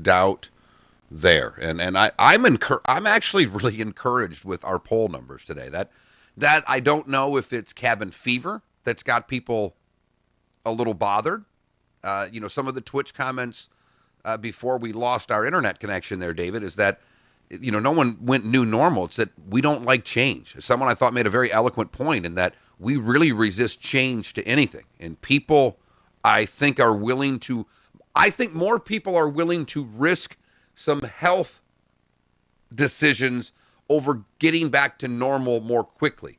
doubt there. And I'm actually really encouraged with our poll numbers today. That I don't know if it's cabin fever that's got people a little bothered. Some of the Twitch comments before we lost our internet connection there, David, is that no one went new normal. It's that we don't like change. Someone I thought made a very eloquent point in that we really resist change to anything. And people, I think, are willing to, I think more people are willing to risk some health decisions over getting back to normal more quickly.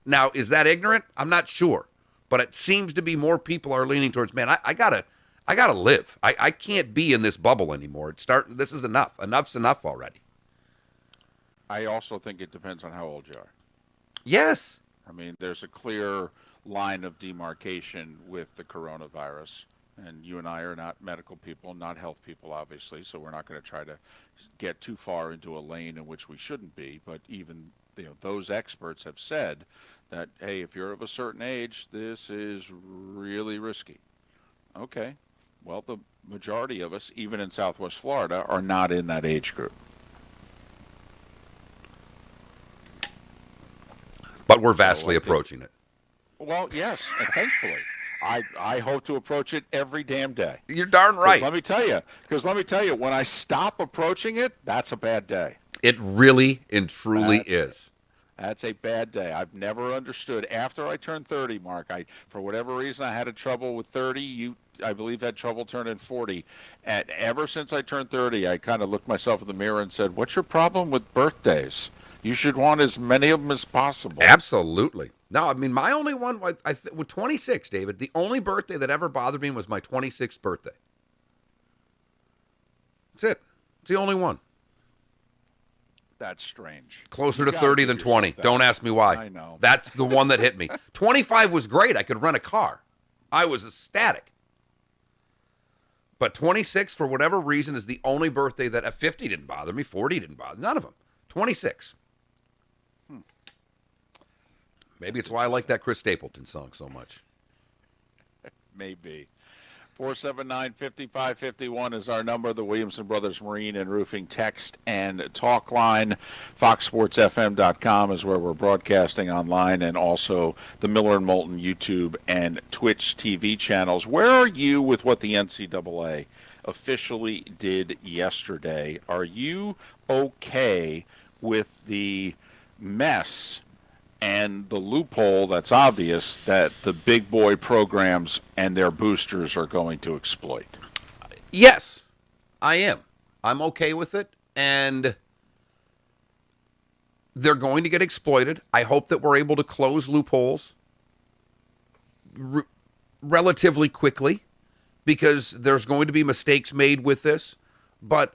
Now, is that ignorant? I'm not sure. But it seems to be more people are leaning towards, man, I gotta live. I can't be in this bubble anymore. This is enough. Enough's enough already. I also think it depends on how old you are. Yes. I mean, there's a clear line of demarcation with the coronavirus. And you and I are not medical people, not health people, obviously, so we're not going to try to get too far into a lane in which we shouldn't be. But even those experts have said that, hey, if you're of a certain age, this is really risky. Okay, well, the majority of us, even in Southwest Florida, are not in that age group. But we're vastly approaching it. Well, yes, and thankfully. I hope to approach it every damn day. You're darn right. Because let me tell you, when I stop approaching it, that's a bad day. It really and truly is. That's a bad day. I've never understood. After I turned 30, Mark, for whatever reason, I had a trouble with 30. You, I believe, had trouble turning 40. And ever since I turned 30, I kind of looked myself in the mirror and said, what's your problem with birthdays? You should want as many of them as possible. Absolutely. No, I mean, my only one, with 26, David, the only birthday that ever bothered me was my 26th birthday. That's it. It's the only one. That's strange. Closer to 30 than 20. Don't ask me why. I know. That's the one that hit me. 25 was great. I could rent a car. I was ecstatic. But 26, for whatever reason, is the only birthday that 50 didn't bother me. 40 didn't bother me. None of them. 26. Maybe it's why I like that Chris Stapleton song so much. Maybe. 479-5551 is our number. The Williamson Brothers Marine and Roofing text and talk line. FoxSportsFM.com is where we're broadcasting online, and also the Miller and Moulton YouTube and Twitch TV channels. Where are you with what the NCAA officially did yesterday? Are you okay with the mess and the loophole that's obvious that the big boy programs and their boosters are going to exploit? Yes, I am. I'm okay with it, and they're going to get exploited. I hope that we're able to close loopholes relatively quickly, because there's going to be mistakes made with this, but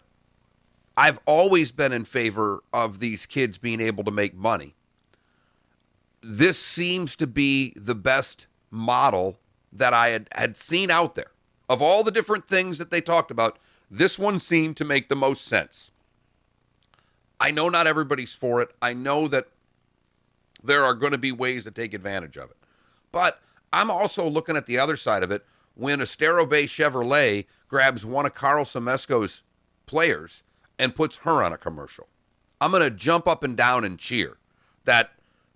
I've always been in favor of these kids being able to make money. This seems to be the best model that I had seen out there. Of all the different things that they talked about, this one seemed to make the most sense. I know not everybody's for it. I know that there are going to be ways to take advantage of it. But I'm also looking at the other side of it. When Estero Bay Chevrolet grabs one of Carl Semesco's players and puts her on a commercial, I'm going to jump up and down and cheer. That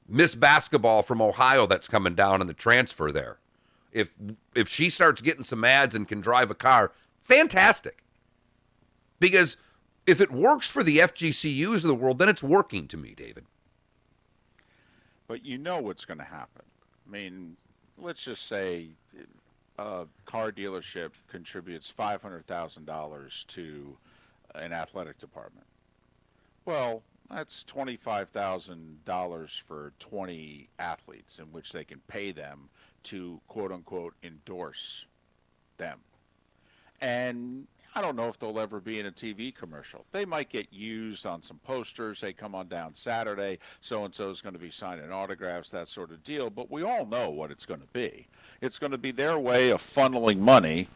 Miss Basketball from Ohio that's coming down in the transfer there, if she starts getting some ads and can drive a car, fantastic. Because if it works for the FGCUs of the world, then it's working to me, David. But you know what's going to happen. I mean, let's just say a car dealership contributes $500,000 to an athletic department. Well, that's $25,000 for 20 athletes in which they can pay them to, quote-unquote, endorse them. And I don't know if they'll ever be in a TV commercial. They might get used on some posters. They come on down Saturday. So-and-so is going to be signing autographs, that sort of deal. But we all know what it's going to be. It's going to be their way of funneling money,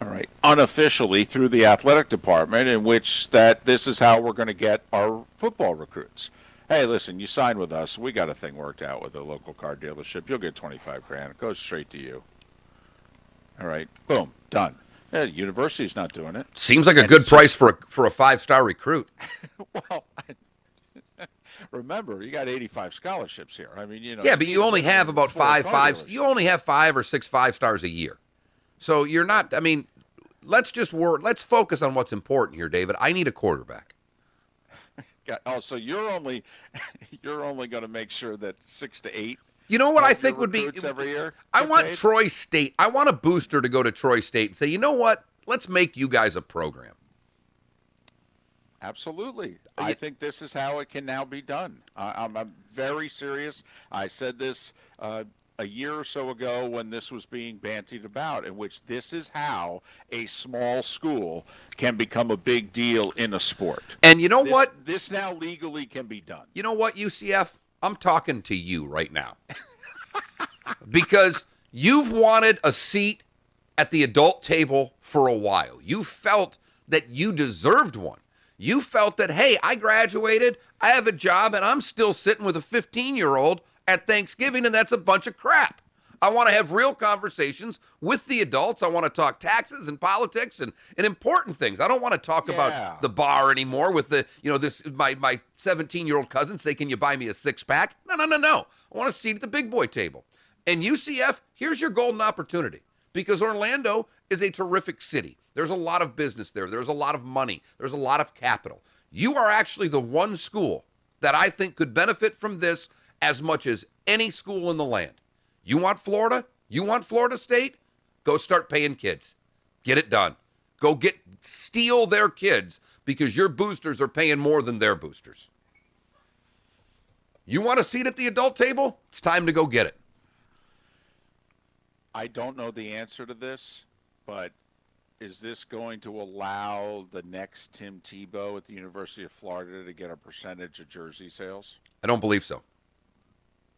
all right, unofficially through the athletic department, in which that this is how we're going to get our football recruits. Hey, listen, you sign with us. We got a thing worked out with a local car dealership. You'll get $25,000. It goes straight to you. All right, boom, done. Yeah, the university's not doing it. Seems like a And good it's price just, for a 5-star recruit. well, remember, you got 85 scholarships here. I mean, Yeah, you but need you a only have minimum of about four car You dealerships. only have 5 or 6 5-stars a year. So you're not. I mean, let's focus on what's important here, David. I need a quarterback. Oh, so you're only you're only going to make sure that 6 to 8 You know what I of your think would be? recruits every year I get want paid? Troy State. I want a booster to go to Troy State and say, you know what? Let's make you guys a program. Absolutely. I think this is how it can now be done. I'm very serious. I said this a year or so ago when this was being bantied about, in which this is how a small school can become a big deal in a sport. And you know This what? this now legally can be done. You know what, UCF? I'm talking to you right now because you've wanted a seat at the adult table for a while. You felt that you deserved one. You felt that, hey, I graduated, I have a job, and I'm still sitting with a 15-year-old at Thanksgiving, and that's a bunch of crap. I want to have real conversations with the adults. I want to talk taxes and politics and important things. I don't want to talk about Yeah. the bar anymore with this my 17-year-old cousin say, can you buy me a six-pack? No. I want a seat at the big boy table. And UCF, here's your golden opportunity because Orlando is a terrific city. There's a lot of business there. There's a lot of money. There's a lot of capital. You are actually the one school that I think could benefit from this as much as any school in the land. You want Florida? You want Florida State? Go start paying kids. Get it done. Steal their kids because your boosters are paying more than their boosters. You want a seat at the adult table? It's time to go get it. I don't know the answer to this, but is this going to allow the next Tim Tebow at the University of Florida to get a percentage of jersey sales? I don't believe so.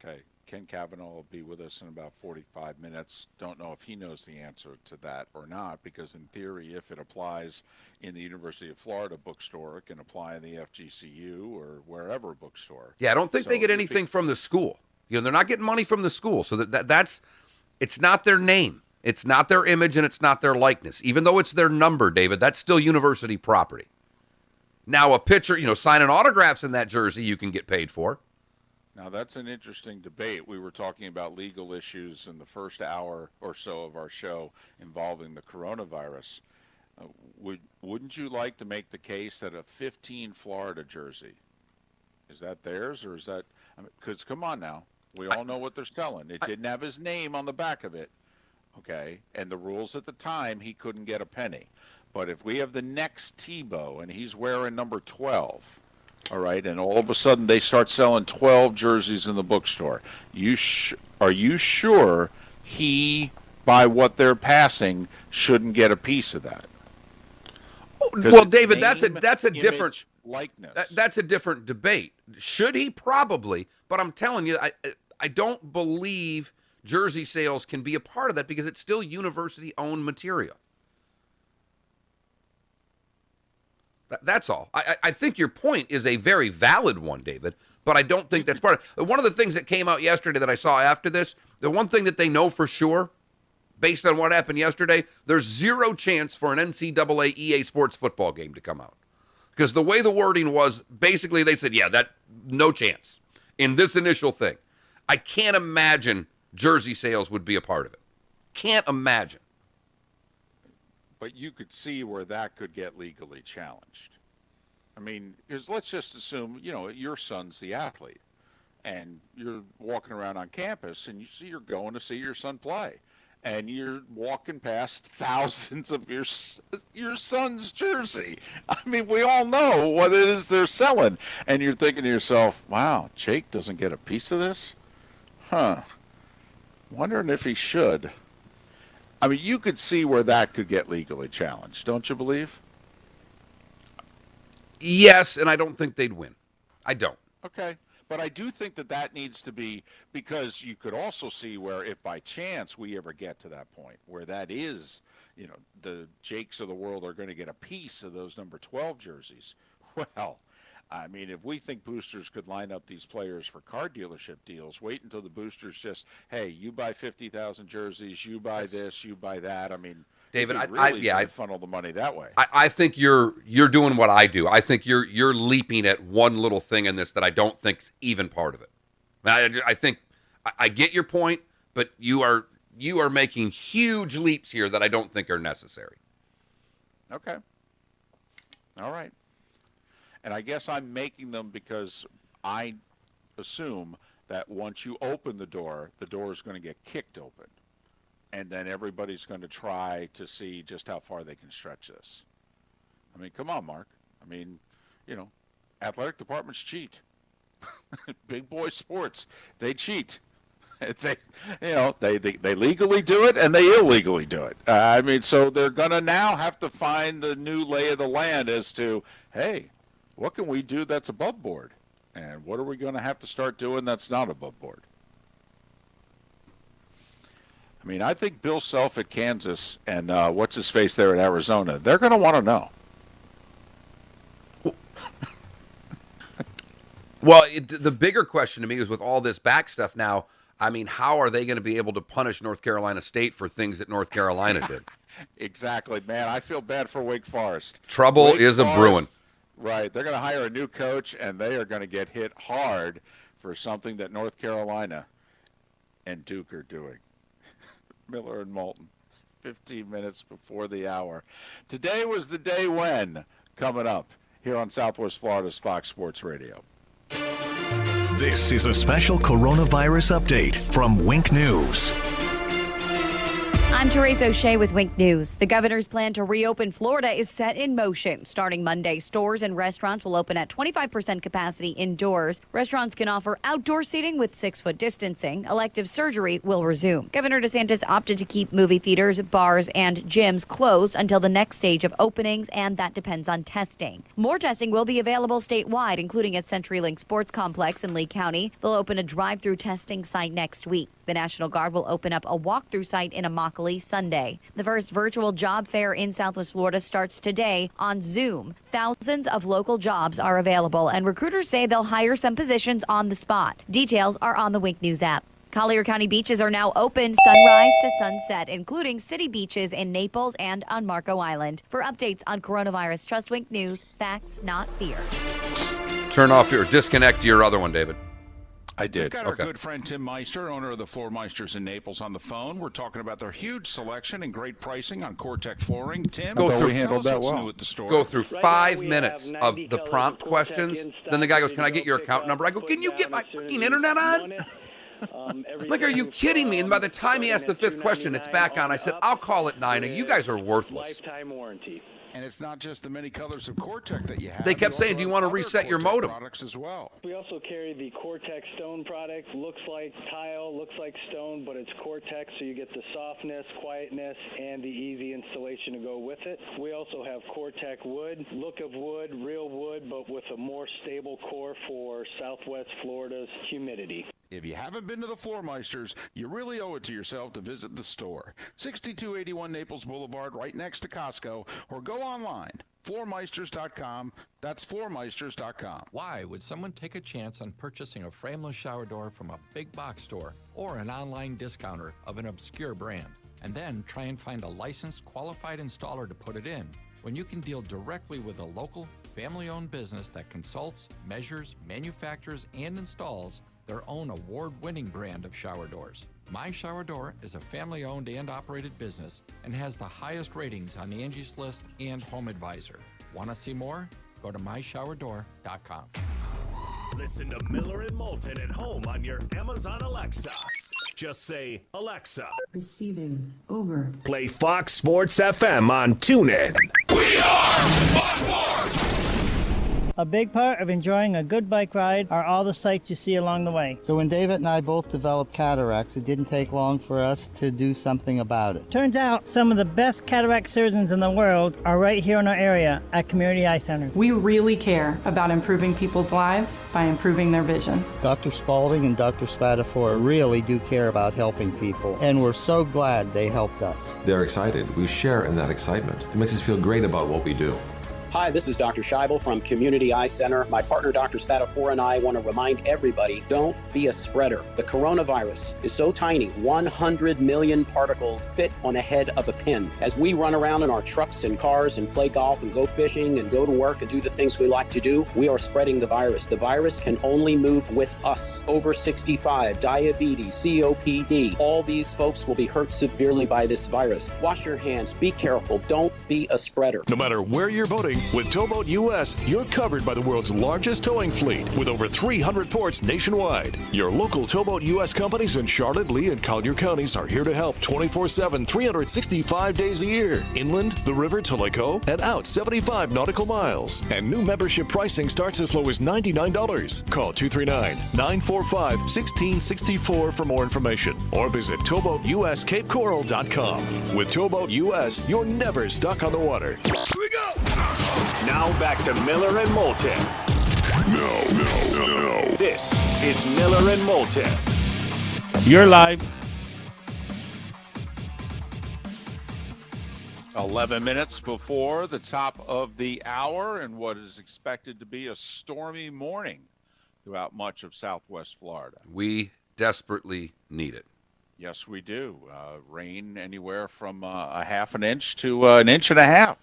Okay. Ken Kavanaugh will be with us in about 45 minutes. Don't know if he knows the answer to that or not, because in theory, if it applies in the University of Florida bookstore, it can apply in the FGCU or wherever bookstore. Yeah, I don't think So they get anything from the school. They're not getting money from the school. So that's it's not their name. It's not their image and it's not their likeness. Even though it's their number, David, that's still university property. Now, a pitcher, signing autographs in that jersey you can get paid for. Now, that's an interesting debate. We were talking about legal issues in the first hour or so of our show involving the coronavirus. Wouldn't you like to make the case that a 15 Florida jersey, is that theirs or is that, because come on now, we all know what they're selling. It didn't have his name on the back of it, okay? And the rules at the time, he couldn't get a penny. But if we have the next Tebow and he's wearing number 12, all right, and all of a sudden they start selling 12 jerseys in the bookstore, are you sure he, by what they're passing, shouldn't get a piece of that? Well, David, that's a Image, different likeness. that's a different debate. Should he? Probably, but I'm telling you, I don't believe jersey sales can be a part of that because it's still university-owned material. That's all. I think your point is a very valid one, David, but I don't think that's part of it. One of the things that came out yesterday that I saw after this, the one thing that they know for sure, based on what happened yesterday, there's zero chance for an NCAA EA Sports football game to come out. Because the way the wording was, basically they said, yeah, no chance in this initial thing. I can't imagine jersey sales would be a part of it. Can't imagine. But you could see where that could get legally challenged. I mean, because let's just assume, your son's the athlete, and you're walking around on campus, and you're going to see your son play, and you're walking past thousands of your son's jersey. I mean, we all know what it is they're selling, and you're thinking to yourself, "Wow, Jake doesn't get a piece of this? Huh? Wondering if he should." I mean, you could see where that could get legally challenged, don't you believe? Yes, and I don't think they'd win. I don't. Okay. But I do think that needs to be, because you could also see where if by chance we ever get to that point where that is, the Jakes of the world are going to get a piece of those number 12 jerseys. Well, I mean, if we think boosters could line up these players for car dealership deals, wait until the boosters just, hey, you buy 50,000 jerseys, you buy this, you buy that. I mean, David, I funnel the money that way. I think you're doing what I do. I think you're leaping at one little thing in this that I don't think's even part of it. I think I get your point, but you are making huge leaps here that I don't think are necessary. Okay. All right. And I guess I'm making them because I assume that once you open the door is going to get kicked open. And then everybody's going to try to see just how far they can stretch this. I mean, come on, Mark. I mean, athletic departments cheat. Big boy sports, they cheat. They legally do it and they illegally do it. I mean, so they're going to now have to find the new lay of the land as to, hey, what can we do that's above board? And what are we going to have to start doing that's not above board? I mean, I think Bill Self at Kansas and what's-his-face there at Arizona, they're going to want to know. Well, the bigger question to me is with all this back stuff now, I mean, how are they going to be able to punish North Carolina State for things that North Carolina did? Exactly, man. I feel bad for Wake Forest. Trouble is a brewing. Right. They're going to hire a new coach, and they are going to get hit hard for something that North Carolina and Duke are doing. Miller and Moulton, 15 minutes before the hour. Today was the day when, coming up here on Southwest Florida's Fox Sports Radio. This is a special coronavirus update from Wink News. I'm Therese O'Shea with Wink News. The governor's plan to reopen Florida is set in motion. Starting Monday, stores and restaurants will open at 25% capacity indoors. Restaurants can offer outdoor seating with 6-foot distancing. Elective surgery will resume. Governor DeSantis opted to keep movie theaters, bars, and gyms closed until the next stage of openings, and that depends on testing. More testing will be available statewide, including at CenturyLink Sports Complex in Lee County. They'll open a drive-through testing site next week. The National Guard will open up a walk-through site in Immokalee Sunday. The first virtual job fair in Southwest Florida starts today on Zoom. Thousands of local jobs are available, and recruiters say they'll hire some positions on the spot. Details are on the Wink News app. Collier County beaches are now open sunrise to sunset, including city beaches in Naples and on Marco Island. For updates on coronavirus, trust Wink News. Facts, not fear. Disconnect your other one, David. I did. We've got our good friend Tim Meister, owner of the Floor Meisters in Naples, on the phone. We're talking about their huge selection and great pricing on Core-Tech flooring. Tim, we handled that well. New at the store. Go through 5 minutes of the prompt questions. Then the guy goes, "Can I get your account number?" I go, "Can you get my fucking internet on?" Like, are you kidding me? And by the time he asked the 5th question, it's back on. I said, "I'll call at 9. You guys are worthless." Lifetime warranty. And it's not just the many colors of Core-Tech that you have. They kept saying, "Do you want to reset your modem?" Products as well. We also carry the Core-Tech stone product. Looks like tile, looks like stone, but it's Core-Tech, so you get the softness, quietness, and the easy installation to go with it. We also have Core-Tech wood, look of wood, real wood, but with a more stable core for Southwest Florida's humidity. If you haven't been to the Floor Meisters, you really owe it to yourself to visit the store. 6281 Naples Boulevard, right next to Costco, or go online, floormeisters.com. That's floormeisters.com. Why would someone take a chance on purchasing a frameless shower door from a big box store or an online discounter of an obscure brand, and then try and find a licensed, qualified installer to put it in, when you can deal directly with a local, family-owned business that consults, measures, manufactures, and installs their own award-winning brand of shower doors? My Shower Door is a family-owned and operated business and has the highest ratings on Angie's List and Home Advisor. Want to see more? Go to myshowerdor.com. Listen to Miller and Moulton at home on your Amazon Alexa. Just say, "Alexa, receiving over. Play Fox Sports FM on TuneIn." We are Fox Sports! A big part of enjoying a good bike ride are all the sights you see along the way. So when David and I both developed cataracts, it didn't take long for us to do something about it. Turns out some of the best cataract surgeons in the world are right here in our area at Community Eye Center. We really care about improving people's lives by improving their vision. Dr. Spalding and Dr. Spatafor really do care about helping people, and we're so glad they helped us. They're excited. We share in that excitement. It makes us feel great about what we do. Hi, this is Dr. Scheibel from Community Eye Center. My partner, Dr. Spatafora, and I want to remind everybody, don't be a spreader. The coronavirus is so tiny, 100 million particles fit on the head of a pin. As we run around in our trucks and cars and play golf and go fishing and go to work and do the things we like to do, we are spreading the virus. The virus can only move with us. Over 65, diabetes, COPD, all these folks will be hurt severely by this virus. Wash your hands, be careful, don't be a spreader. No matter where you're boating, with Towboat US, you're covered by the world's largest towing fleet with over 300 ports nationwide. Your local Towboat US companies in Charlotte, Lee, and Collier counties are here to help 24/7, 365 days a year. Inland, the river to Lake O, and out 75 nautical miles. And new membership pricing starts as low as $99. Call 239-945-1664 for more information or visit towboatuscapecoral.com. With Towboat US, you're never stuck on the water. Here we go! Now back to Miller and Moulton. No. This is Miller and Moulton. You're live. 11 minutes before the top of the hour and what is expected to be a stormy morning throughout much of Southwest Florida. We desperately need it. Yes, we do. Rain anywhere from a half an inch to an inch and a half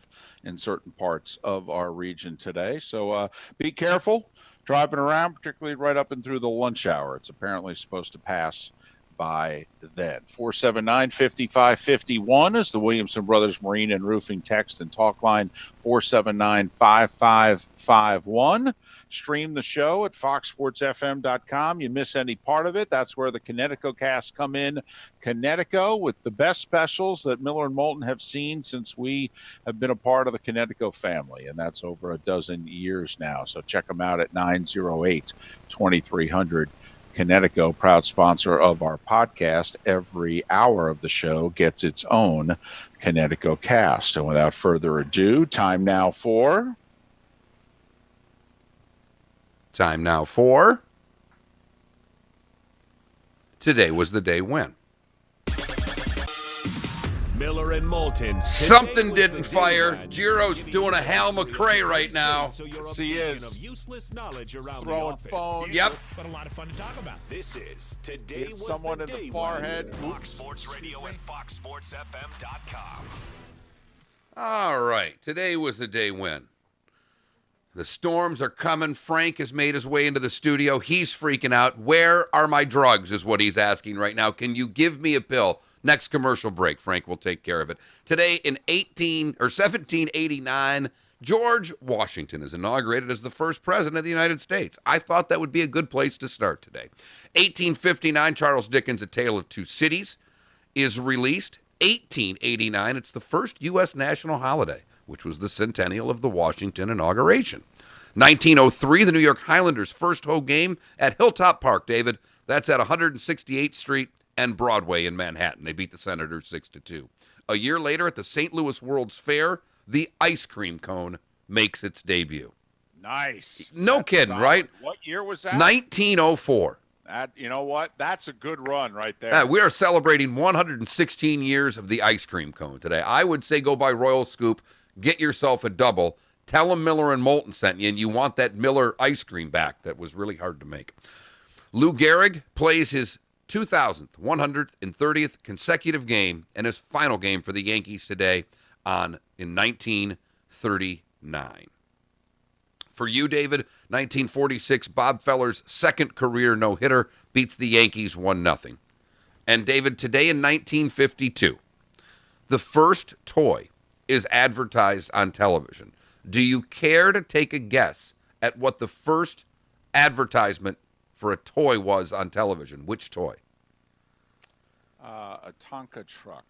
in certain parts of our region today. So be careful driving around, particularly right up and through the lunch hour. It's apparently supposed to pass by then. 479-5551 is the Williamson Brothers Marine and Roofing text and talk line. 479-5551. Stream the show at foxsportsfm.com. You miss any part of it, that's where the Connecticut casts come in. Connecticut with the best specials that Miller and Moulton have seen since we have been a part of the Connecticut family, and that's over a dozen years now. So check them out at 908-2300. Connecticut, proud sponsor of our podcast. Every hour of the show gets its own Connecticut cast. And without further ado, time now for Today Was the Day When. Miller and Moulton. Something didn't fire. Giro's doing a Hal McRae right now. He is. Throwing phones. Yep. But a lot of fun to talk about. This is Today Was someone the in the Day forehead. Fox Sports Radio and foxsportsfm.com. All right. Today was the day when. The storms are coming. Frank has made his way into the studio. He's freaking out. Where are my drugs is what he's asking right now. Can you give me a pill? Next commercial break. Frank will take care of it. Today in 1789, George Washington is inaugurated as the first president of the United States. I thought that would be a good place to start today. 1859, Charles Dickens' A Tale of Two Cities is released. 1889, it's the first U.S. national holiday, which was the centennial of the Washington inauguration. 1903, the New York Highlanders' first home game at Hilltop Park, David. That's at 168th Street and Broadway in Manhattan. They beat the Senators 6-2. A year later, at the St. Louis World's Fair, the ice cream cone makes its debut. Nice. No That's kidding, solid. right? What year was that? 1904. You know what? That's a good run right there. We are celebrating 116 years of the ice cream cone today. I would say go by Royal Scoop, get yourself a double, tell them Miller and Moulton sent you, and you want that Miller ice cream back. That was really hard to make. Lou Gehrig plays his 2,000th, 130th consecutive game and his final game for the Yankees today in 1939. For you, David, 1946, Bob Feller's second career no-hitter beats the Yankees 1-0. And David, today in 1952, the first toy is advertised on television. Do you care to take a guess at what the first advertisement for a toy was on television? Which toy? A Tonka truck.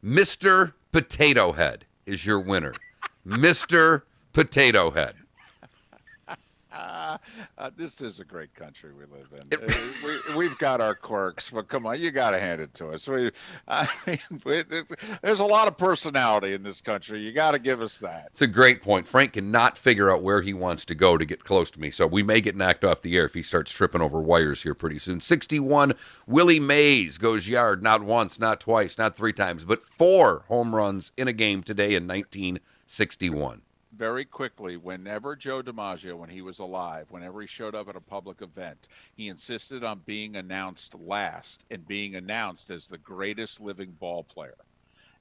Mr. Potato Head is your winner. Mr. Potato Head. This is a great country we live in. We've got our quirks, but come on, you got to hand it to us. There's a lot of personality in this country. You got to give us that. It's a great point. Frank cannot figure out where he wants to go to get close to me, so we may get knocked off the air if he starts tripping over wires here pretty soon. 61, Willie Mays goes yard not once, not twice, not three times, but 4 home runs in a game today in 1961. very quickly, whenever Joe DiMaggio, when he was alive, whenever he showed up at a public event, he insisted on being announced last and being announced as the greatest living ball player.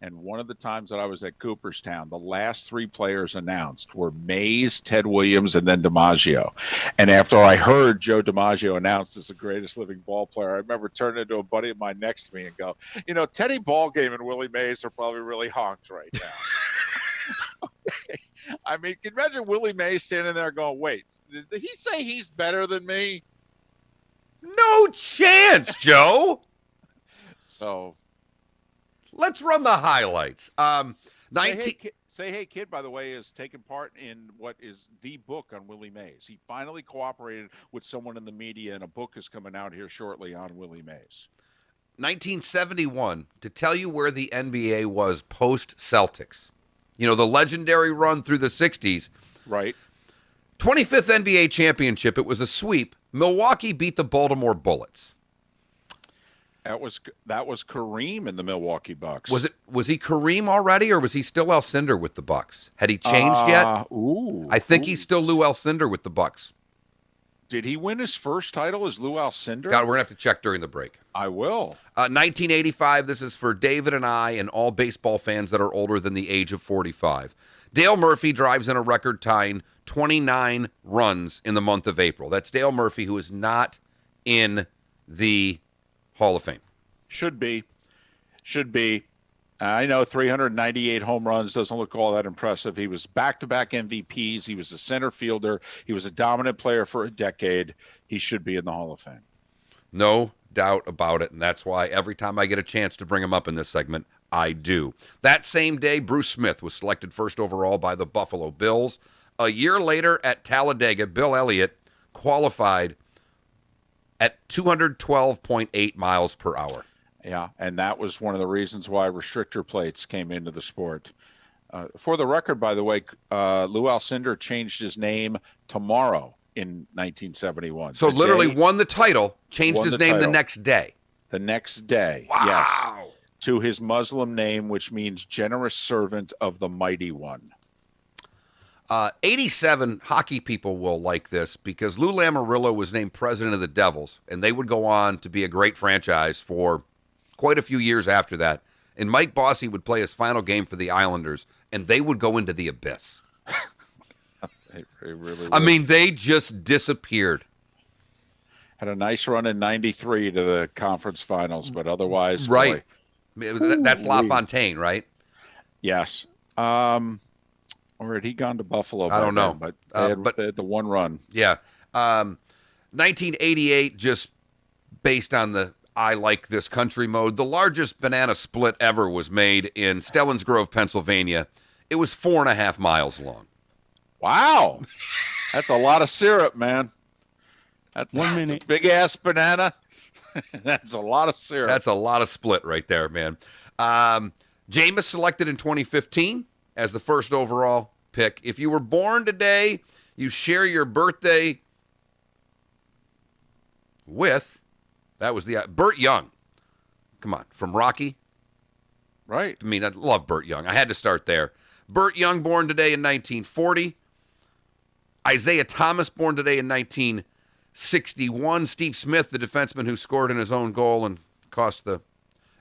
And one of the times that I was at Cooperstown, the last 3 players announced were Mays, Ted Williams, and then DiMaggio. And after I heard Joe DiMaggio announced as the greatest living ball player, I remember turning to a buddy of mine next to me and go, Teddy Ballgame and Willie Mays are probably really honked right now. I mean, can you imagine Willie Mays standing there going, wait, did he say he's better than me? No chance, Joe. So let's run the highlights. Say Hey Kid, by the way, is taking part in what is the book on Willie Mays. He finally cooperated with someone in the media, and a book is coming out here shortly on Willie Mays. 1971, to tell you where the NBA was post-Celtics. The legendary run through the 60s. Right. 25th NBA championship. It was a sweep. Milwaukee beat the Baltimore Bullets. That was Kareem in the Milwaukee Bucks. Was he Kareem already, or was he still Alcindor with the Bucks? Had he changed yet? I think he's still Lou Alcindor with the Bucks. Did he win his first title as Lou Alcindor? God, we're going to have to check during the break. I will. 1985, this is for David and I and all baseball fans that are older than the age of 45. Dale Murphy drives in a record-tying 29 runs in the month of April. That's Dale Murphy, who is not in the Hall of Fame. Should be. I know 398 home runs doesn't look all that impressive. He was back-to-back MVPs. He was a center fielder. He was a dominant player for a decade. He should be in the Hall of Fame. No doubt about it, and that's why every time I get a chance to bring him up in this segment, I do. That same day, Bruce Smith was selected first overall by the Buffalo Bills. A year later at Talladega, Bill Elliott qualified at 212.8 miles per hour. Yeah, and that was one of the reasons why restrictor plates came into the sport. For the record, by the way, Lou Alcindor changed his name tomorrow in 1971. So literally won the title, changed his name the next day. The next day, wow. Yes, to his Muslim name, which means generous servant of the mighty one. 87 hockey people will like this because Lou Lamoriello was named president of the Devils, and they would go on to be a great franchise for quite a few years after that. And Mike Bossy would play his final game for the Islanders, and they would go into the abyss. They really I mean, they just disappeared. Had a nice run in 93 to the conference finals, but otherwise, right. Boy. That's LaFontaine, right? Yes. Or had he gone to Buffalo? I don't know. But they had the one run. Yeah. 1988, just based on the I like this country mode, the largest banana split ever was made in Stellens Grove, Pennsylvania. It was 4.5 miles long. Wow. That's a lot of syrup, man. That's 1 minute. A big-ass banana. That's a lot of syrup. That's a lot of split right there, man. Jameis selected in 2015 as the first overall pick. If you were born today, you share your birthday with, that was the, Burt Young. Come on, from Rocky. Right. I mean, I love Burt Young. I had to start there. Burt Young, born today in 1940. Isaiah Thomas, born today in 1961. Steve Smith, the defenseman who scored in his own goal and cost the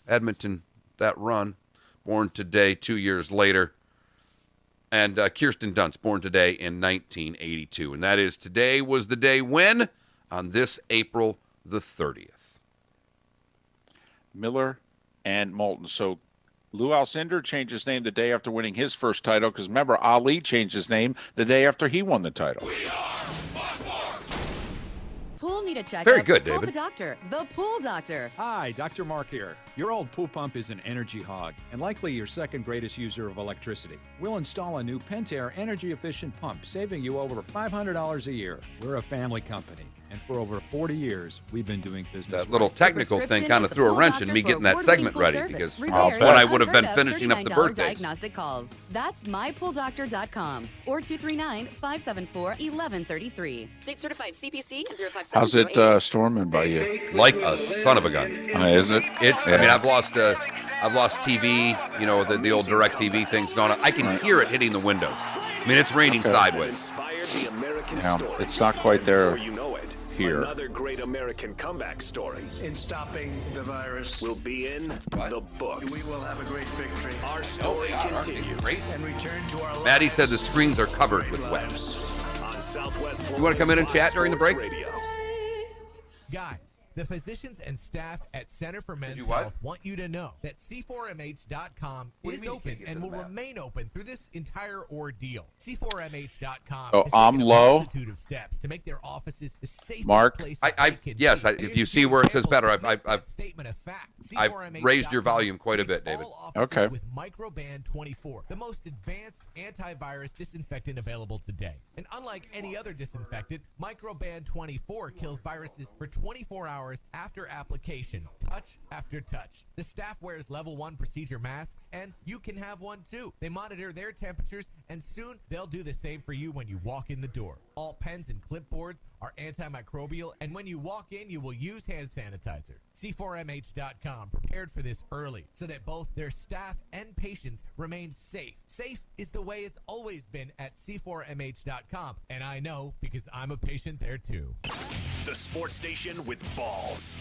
Edmonton that run, born today 2 years later. And Kirsten Dunst, born today in 1982. And that is, today was the day when? On this April the 30th. Miller and Moulton. So Lou Alcindor changed his name the day after winning his first title, because remember, Ali changed his name the day after he won the title. Pool need a checkup. Very good, Call David. the doctor. The Pool Doctor. Hi, Dr. Mark here. Your old pool pump is an energy hog and likely your second greatest user of electricity. We'll install a new Pentair energy-efficient pump, saving you over $500 a year. We're a family company, and for over 40 years, we've been doing business. That little right. technical thing kind of threw a wrench in me getting that segment ready, because Repairs when I would have been unheard of finishing up the $39 birthdays. diagnostic calls. That's mypooldoctor.com or 239-574-1133. State certified CPC 057. How's it storming by you? Like a son of a gun. Is it? It's. I mean, I've lost TV. You know, the old Direct TV thing's gone. I can hear it hitting the windows. I mean, it's raining sideways. Inspired the American Yeah, story. it's not quite there Before you know it, here. another great American comeback story In stopping the virus, will be in the books. we will have a great victory. Our story continues. And return to our Maddie lives said the screens are covered with wet. On Southwest You want to come in and chat during the break? Radio. Guys, the physicians and staff at Center for Men's what? Health want you to know that C4MH.com is open and will remain open through this entire ordeal. C4MH.com Oh, is I'm taking a low. multitude of steps to make their offices the safest Mark? places Yes, if you see where it says better, I've statement of fact. raised your volume quite a bit, David. Okay. With Microban 24, the most advanced antivirus disinfectant available today. And unlike any other disinfectant, Microban 24 kills viruses for 24 hours after application, touch after touch. The staff wears level 1 procedure masks, and you can have one too. They monitor their temperatures, and soon they'll do the same for you when you walk in the door. All pens and clipboards are antimicrobial, and when you walk in, you will use hand sanitizer. C4MH.com prepared for this early so that both their staff and patients remain safe. Safe is the way it's always been at C4MH.com, and I know because I'm a patient there too. The sports station with balls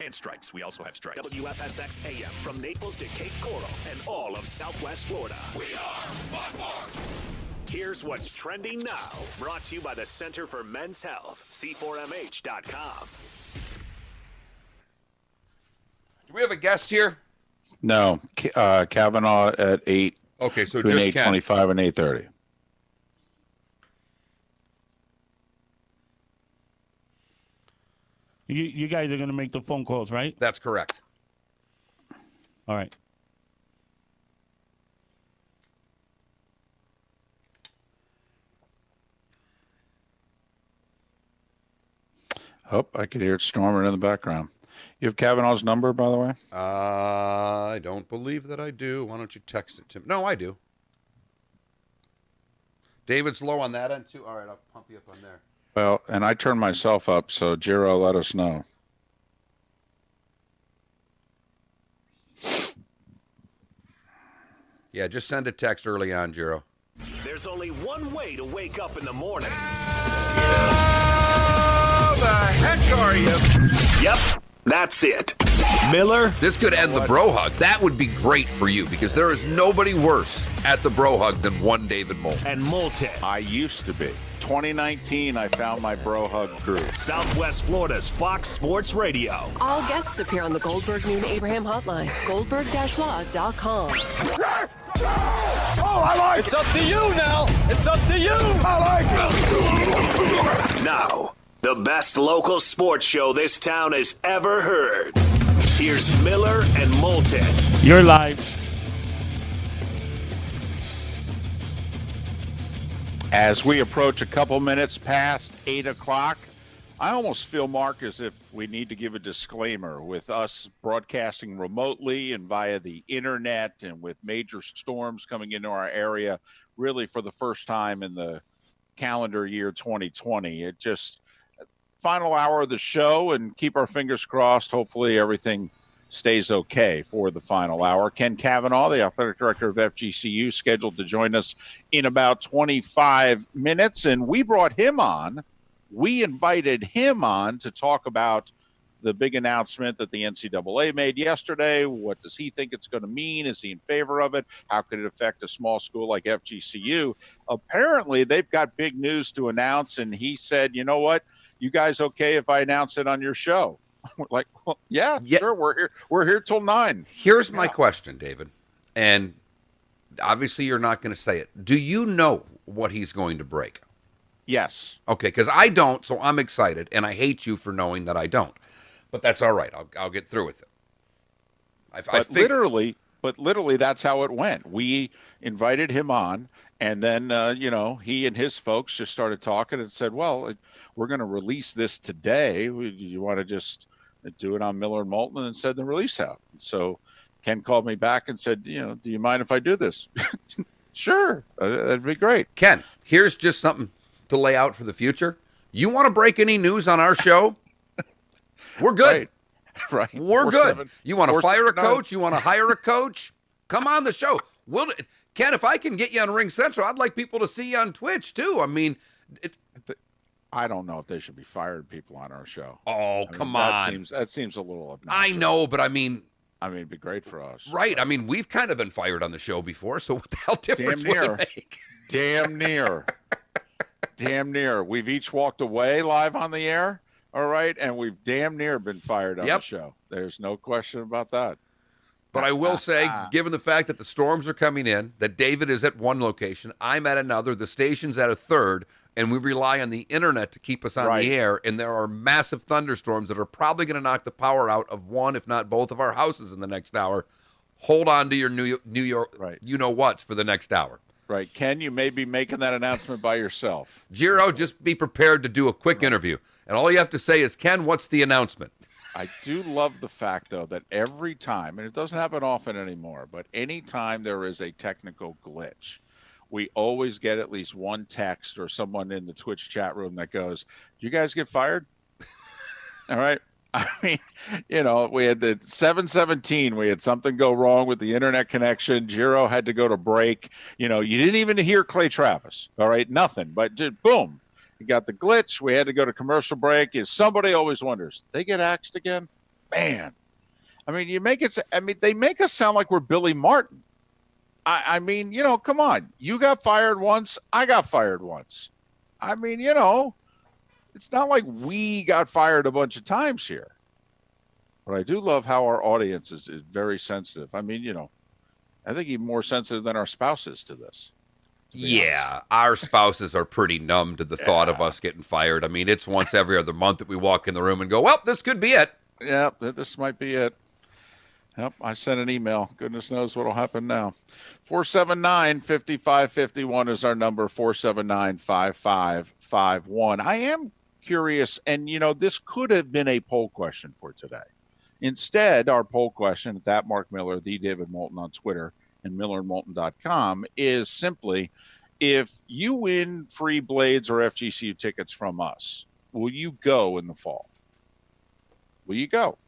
and strikes. We also have strikes. WFSX AM from Naples to Cape Coral and all of Southwest Florida. We are Buckmore. Here's what's trending now. Brought to you by the Center for Men's Health. C4MH.com. Do we have a guest here? No, Kavanaugh at 8. Okay, so between just 8:25 and 8:30. You guys are going to make the phone calls, right? That's correct. All right. Oh, I could hear it storming in the background. You have Kavanaugh's number, by the way? I don't believe that I do. Why don't you text it to me? No, I do. David's low on that end, too. All right, I'll pump you up on there. Well, and I turned myself up, so Jiro, let us know. Yeah, just send a text early on, Jiro. There's only one way to wake up in the morning. How the heck are you? Yep, that's it. Miller. This could end the bro hug. That would be great for you because there is nobody worse at the bro hug than one David Moulton. And Moulton. I used to be. 2019, I found my bro hug group. Southwest Florida's Fox Sports Radio. All guests appear on the Goldberg Noon Abraham hotline. Goldberg-law.com. Yes! Oh, I like It's up to you now. It's up to you. I like it. Now, the best local sports show this town has ever heard. Here's Miller and Moulton. You're live. As we approach a couple minutes past 8 o'clock, I almost feel, Mark, as if we need to give a disclaimer with us broadcasting remotely and via the internet and with major storms coming into our area, really for the first time in the calendar year 2020. It just, final hour of the show, and keep our fingers crossed. Hopefully everything stays okay for the final hour. Ken Kavanaugh, the athletic director of FGCU, scheduled to join us in about 25 minutes, and we brought him on. We invited him on to talk about the big announcement that the NCAA made yesterday. What does he think it's going to mean? Is he in favor of it? How could it affect a small school like FGCU? Apparently, they've got big news to announce, and he said, you know what? You guys okay if I announce it on your show? We're like, well, yeah, sure. We're here till 9. Here's my question, David. And obviously you're not going to say it. Do you know what he's going to break? Yes. Okay, because I don't, so I'm excited, and I hate you for knowing that I don't. But that's all right. I'll get through with it. Literally, that's how it went. We invited him on, and then, he and his folks just started talking and said, well, we're going to release this today. Do you want to just do it on Miller and Moulton, and send the release out? So Ken called me back and said, do you mind if I do this? Sure. That'd be great. Ken, here's just something to lay out for the future. You want to break any news on our show? We're good. Right. We're good. You want to fire a coach? You want to hire a coach? Come on the show. Ken, if I can get you on Ring Central, I'd like people to see you on Twitch, too. I mean, I don't know if they should be firing people on our show. Oh, come on. That seems a little obnoxious. I know, but I mean, it'd be great for us. Right. I mean, we've kind of been fired on the show before, so what the hell difference would it make? Damn near. Damn near. We've each walked away live on the air, all right, and we've damn near been fired on the show. There's no question about that. But I will say, given the fact that the storms are coming in, that David is at one location, I'm at another, the station's at a third, and we rely on the internet to keep us on the air, and there are massive thunderstorms that are probably going to knock the power out of one, if not both, of our houses in the next hour. Hold on to your New York you-know-whats for the next hour. Right. Ken, you may be making that announcement by yourself. Giro, just be prepared to do a quick interview. And all you have to say is, Ken, what's the announcement? I do love the fact, though, that every time, and it doesn't happen often anymore, but anytime there is a technical glitch, we always get at least one text or someone in the Twitch chat room that goes, "You guys get fired?" All right. I mean, we had the 717. We had something go wrong with the internet connection. Giro had to go to break. You didn't even hear Clay Travis. All right. Nothing. But just boom. You got the glitch. We had to go to commercial break. Somebody always wonders, they get axed again? Man. I mean, they make us sound like we're Billy Martin. I mean, come on. You got fired once. I got fired once. I mean, it's not like we got fired a bunch of times here. But I do love how our audience is very sensitive. I mean, I think even more sensitive than our spouses to this. Yeah, our spouses are pretty numb to the thought of us getting fired. I mean, it's once every other month that we walk in the room and go, well, this could be it. Yeah, this might be it. Yep, I sent an email. Goodness knows what will happen now. 479-5551 is our number, 479-5551. I am curious, and, this could have been a poll question for today. Instead, our poll question, at Mark Miller, the David Moulton on Twitter, and millerandmoulton.com, is simply, if you win free Blades or FGCU tickets from us, will you go in the fall? Will you go?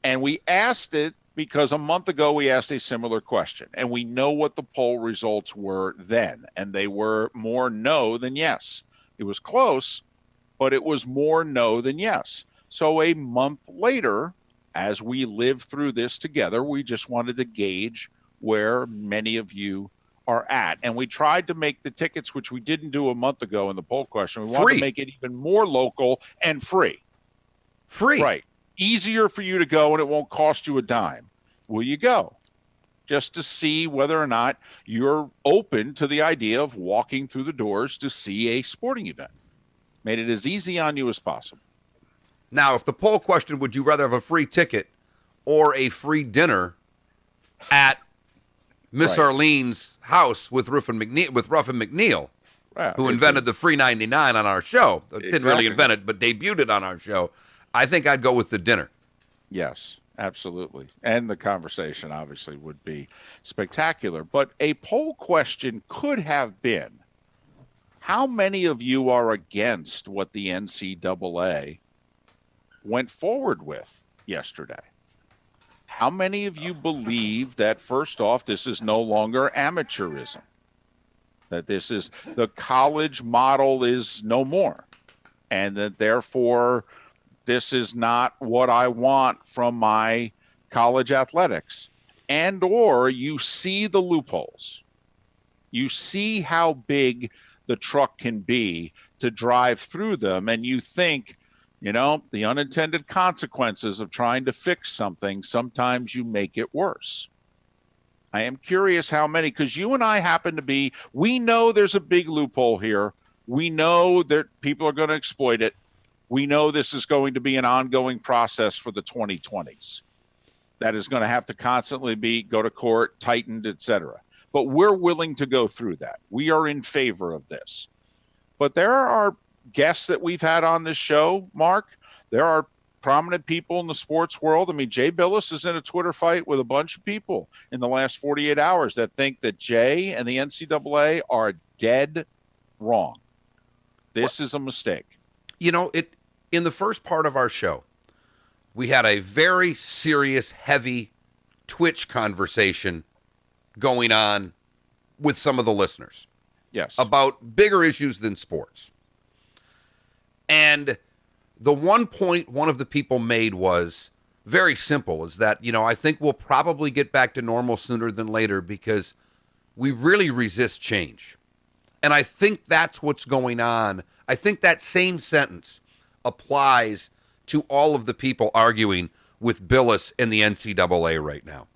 And we asked it because a month ago we asked a similar question, and we know what the poll results were then, and they were more no than yes. It was close, but it was more no than yes. So a month later, as we live through this together, we just wanted to gauge where many of you are at. And we tried to make the tickets, which we didn't do a month ago in the poll question. We wanted to make it even more local and free. Free. Right. Easier for you to go, and it won't cost you a dime. Will you go? Just to see whether or not you're open to the idea of walking through the doors to see a sporting event. Made it as easy on you as possible. Now, if the poll question, would you rather have a free ticket or a free dinner at Miss Arlene's house with Ruff and McNeil, who invented the free 99 on our show. Didn't really invent it, but debuted it on our show. I think I'd go with the dinner. Yes, absolutely. And the conversation obviously would be spectacular. But a poll question could have been, how many of you are against what the NCAA went forward with yesterday? How many of you believe that, first off, this is no longer amateurism? That this is the college model is no more, and that therefore this is not what I want from my college athletics? And or you see the loopholes. You see how big the truck can be to drive through them, and you think, the unintended consequences of trying to fix something, sometimes you make it worse. I am curious how many, because you and I happen to be, we know there's a big loophole here. We know that people are going to exploit it. We know this is going to be an ongoing process for the 2020s. That is going to have to constantly go to court, tightened, etc. But we're willing to go through that. We are in favor of this. But there are guests that we've had on this show, Mark. There are prominent people in the sports world. I mean, Jay Billis is in a Twitter fight with a bunch of people in the last 48 hours that think that Jay and the NCAA are dead wrong. This is a mistake. In the first part of our show, we had a very serious, heavy Twitch conversation going on with some of the listeners. Yes. About bigger issues than sports. And the one point one of the people made was very simple, is that, I think we'll probably get back to normal sooner than later because we really resist change. And I think that's what's going on. I think that same sentence applies to all of the people arguing with Billis and the NCAA right now.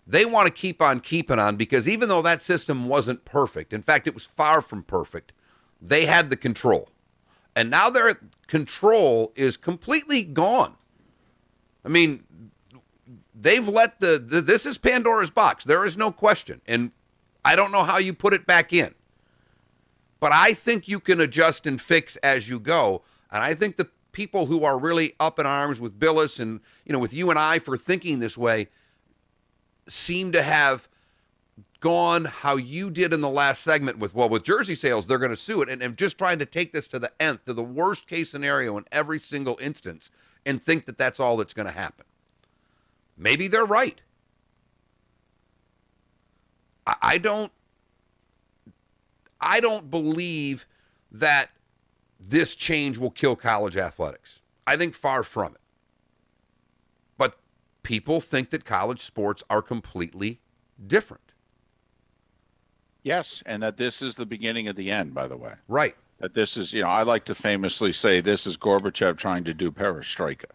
They want to keep on keeping on because even though that system wasn't perfect, in fact, it was far from perfect, they had the control. And now their control is completely gone. I mean, they've let this is Pandora's box. There is no question. And I don't know how you put it back in. But I think you can adjust and fix as you go. And I think the people who are really up in arms with Billis and, with you and I for thinking this way seem to have gone how you did in the last segment with jersey sales, they're going to sue it. And just trying to take this to the nth, to the worst case scenario in every single instance and think that that's all that's going to happen. Maybe they're right. I don't believe that this change will kill college athletics. I think far from it. But people think that college sports are completely different. Yes, and that this is the beginning of the end, by the way. Right. That this is, I like to famously say this is Gorbachev trying to do perestroika.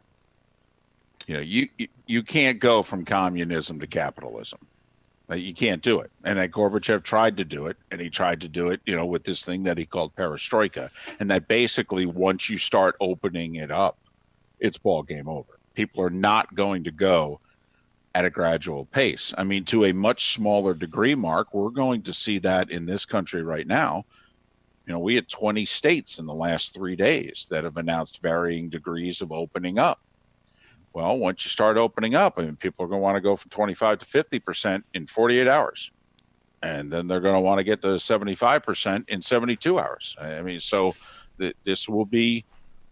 You can't go from communism to capitalism. You can't do it. And that Gorbachev tried to do it, and he tried to do it, with this thing that he called perestroika. And that basically once you start opening it up, it's ball game over. People are not going to go at a gradual pace. I mean, to a much smaller degree, Mark, we're going to see that in this country right now. We had 20 states in the last 3 days that have announced varying degrees of opening up. Well, once you start opening up, people are going to want to go from 25 to 50% in 48 hours. And then they're going to want to get to 75% in 72 hours. So there will be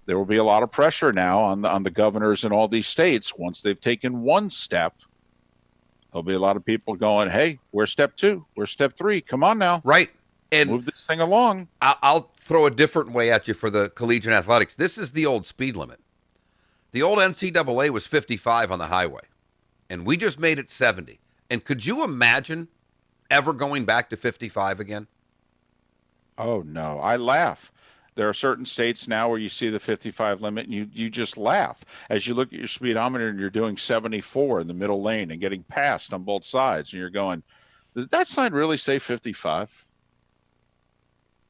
a lot of pressure now on the governors in all these states. Once they've taken one step, there'll be a lot of people going, hey, we're step 2, we're step 3. Come on now. Right. And move this thing along. I'll throw a different way at you for the collegiate athletics. This is the old speed limit. The old NCAA was 55 on the highway, and we just made it 70. And could you imagine ever going back to 55 again? Oh, no. I laugh. There are certain states now where you see the 55 limit, and you just laugh. As you look at your speedometer and you're doing 74 in the middle lane and getting passed on both sides, and you're going, did that sign really say 55?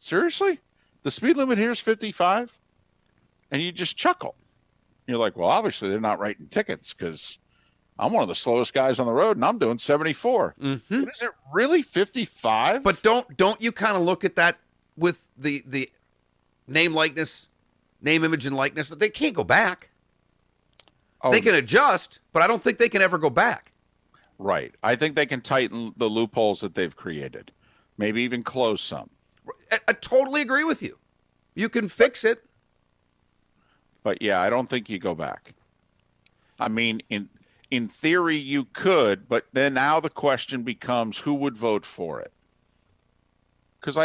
Seriously? The speed limit here is 55? And you just chuckle. You're like, well, obviously they're not writing tickets because I'm one of the slowest guys on the road and I'm doing 74. Mm-hmm. But is it really 55? But don't you kind of look at that with the name, image, and likeness? They can't go back. Oh. They can adjust, but I don't think they can ever go back. Right. I think they can tighten the loopholes that they've created, maybe even close some. I totally agree with you. You can fix it. But yeah, I don't think you go back. I mean, in theory you could, but then now the question becomes who would vote for it? Because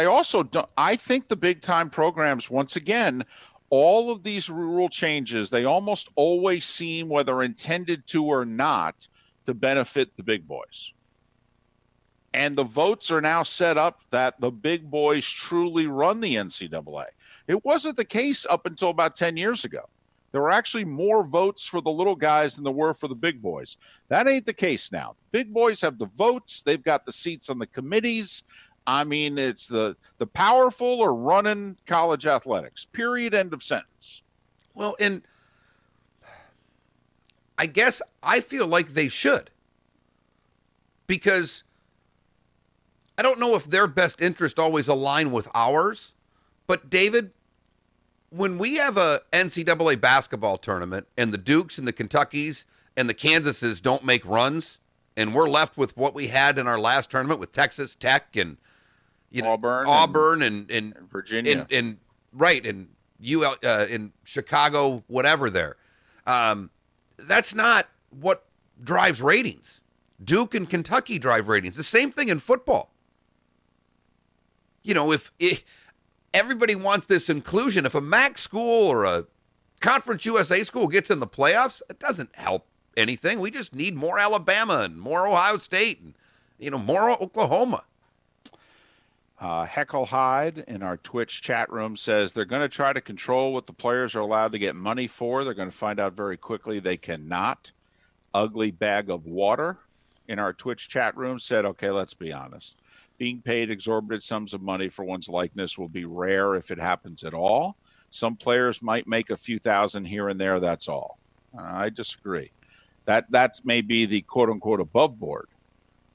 I think the big time programs, once again, all of these rule changes, they almost always seem, whether intended to or not, to benefit the big boys. And the votes are now set up that the big boys truly run the NCAA. It wasn't the case up until about 10 years ago. There were actually more votes for the little guys than there were for the big boys. That ain't the case now. Big boys have the votes. They've got the seats on the committees. I mean, it's the powerful are running college athletics. Period. End of sentence. Well, and I guess I feel like they should. Because I don't know if their best interest always align with ours. But, David, when we have a NCAA basketball tournament and the Dukes and the Kentuckys and the Kansases don't make runs and we're left with what we had in our last tournament with Texas Tech and Auburn and Virginia and in Chicago, whatever there. That's not what drives ratings. Duke and Kentucky drive ratings. The same thing in football. if everybody wants this inclusion, if a MAC school or a Conference USA school gets in the playoffs, it doesn't help anything. We just need more Alabama and more Ohio State and, more Oklahoma. Heckle Hyde in our Twitch chat room says they're going to try to control what the players are allowed to get money for. They're going to find out very quickly they cannot. Ugly Bag of Water in our Twitch chat room said, okay, let's be honest. Being paid exorbitant sums of money for one's likeness will be rare if it happens at all. Some players might make a few thousand here and there, that's all. I disagree. That's maybe the quote-unquote above board.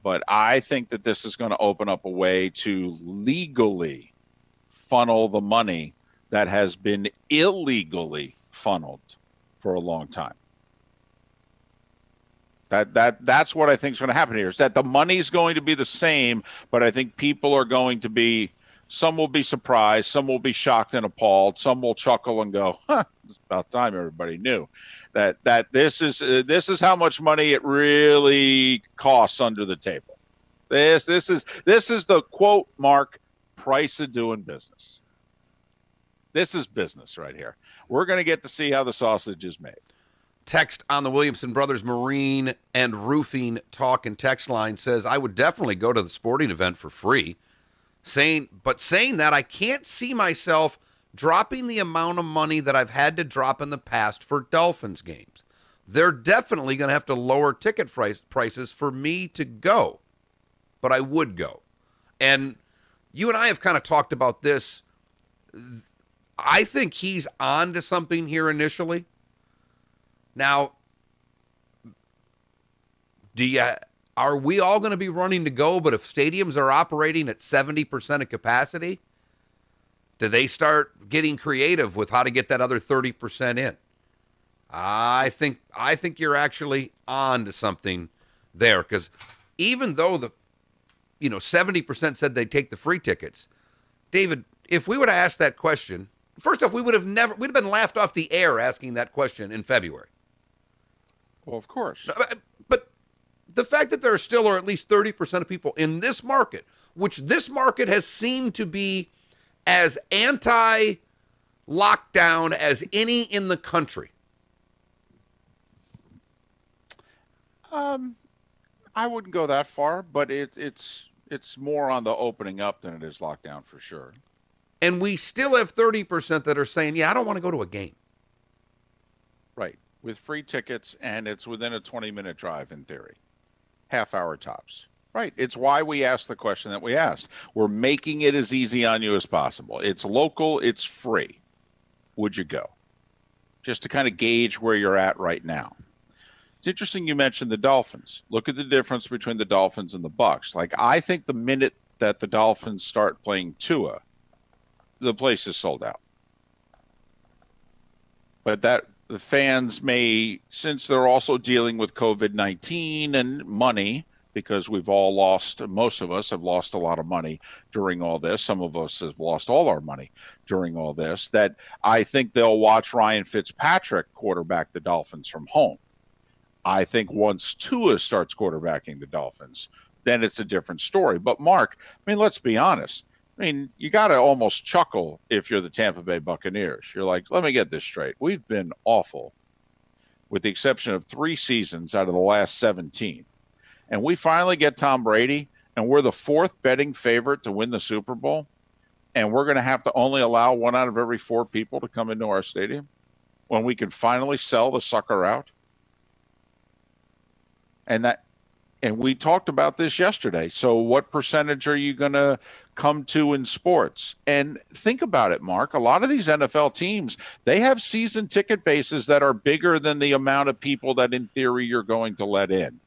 But I think that this is going to open up a way to legally funnel the money that has been illegally funneled for a long time. That's what I think is going to happen here, is that the money's going to be the same, but I think people are going to be, some will be surprised, some will be shocked and appalled, some will chuckle and go, it's about time everybody knew that this is how much money it really costs under the table. This is the quote, Mark, price of doing business. This is business right here. We're going to get to see how the sausage is made. Text on the Williamson Brothers Marine and Roofing talk and text line says, I would definitely go to the sporting event for free. Saying that, I can't see myself dropping the amount of money that I've had to drop in the past for Dolphins games. They're definitely going to have to lower ticket prices for me to go, but I would go. And you and I have kind of talked about this. I think he's on to something here initially. Now, are we all going to be running to go, but if stadiums are operating at 70% of capacity, do they start getting creative with how to get that other 30% in? I think you're actually on to something there, because even though 70% said they'd take the free tickets, David, if we would have asked that question, first off, we'd have been laughed off the air asking that question in February. Well, of course. But the fact that there still are at least 30% of people in this market, which this market has seemed to be as anti-lockdown as any in the country. I wouldn't go that far, but it's more on the opening up than it is lockdown for sure. And we still have 30% that are saying, yeah, I don't want to go to a game. Right. With free tickets, and it's within a 20-minute drive in theory. Half hour tops. Right. It's why we asked the question that we asked. We're making it as easy on you as possible. It's local. It's free. Would you go? Just to kind of gauge where you're at right now. It's interesting you mentioned the Dolphins. Look at the difference between the Dolphins and the Bucs. Like, I think the minute that the Dolphins start playing Tua, the place is sold out. But that the fans may, since they're also dealing with COVID-19 and money, because we've all lost, most of us have lost a lot of money during all this. Some of us have lost all our money during all this, that I think they'll watch Ryan Fitzpatrick quarterback the Dolphins from home. I think once Tua starts quarterbacking the Dolphins, then it's a different story. But Mark, I mean, let's be honest. I mean, you got to almost chuckle if you're the Tampa Bay Buccaneers. You're like, let me get this straight. We've been awful, with the exception of 3 seasons out of the last 17. And we finally get Tom Brady, and we're the 4th betting favorite to win the Super Bowl. And we're going to have to only allow 1 out of every 4 people to come into our stadium when we can finally sell the sucker out. And we talked about this yesterday. So what percentage are you going to come to in sports? And think about it, Mark. A lot of these NFL teams, they have season ticket bases that are bigger than the amount of people that in theory you're going to let in.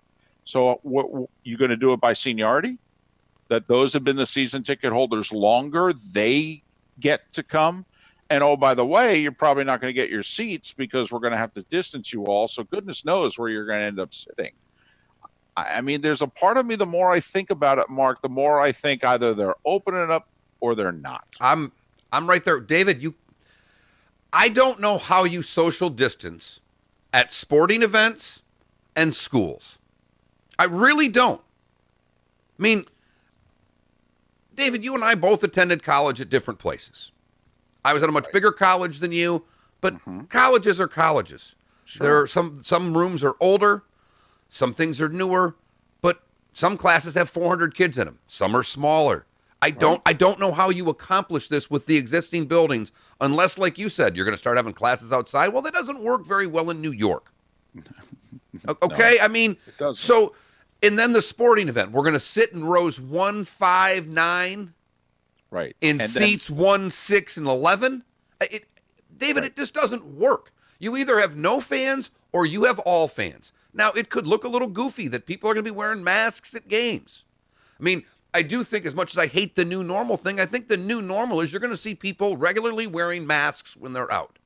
So what, you going to do it by seniority? That those have been the season ticket holders longer, they get to come? And oh, by the way, you're probably not going to get your seats because we're going to have to distance you all. So goodness knows where you're going to end up sitting. I mean, there's a part of me, the more I think about it, Mark, the more I think either they're opening it up or they're not. I'm right there. David, I don't know how you social distance at sporting events and schools. I really don't. I mean, David, you and I both attended college at different places. I was at a much bigger college than you, but colleges are colleges. Sure. There are some rooms are older, some things are newer, but some classes have 400 kids in them. Some are smaller. I don't know how you accomplish this with the existing buildings unless, like you said, you're going to start having classes outside. Well, that doesn't work very well in New York. Okay? No, I mean, so, and then the sporting event. We're going to sit in rows 1, 5, 9. Right. In seats 1, 6, and 11. David, it just doesn't work. You either have no fans or you have all fans. Now, it could look a little goofy that people are going to be wearing masks at games. I mean, I do think, as much as I hate the new normal thing, I think the new normal is you're going to see people regularly wearing masks when they're out.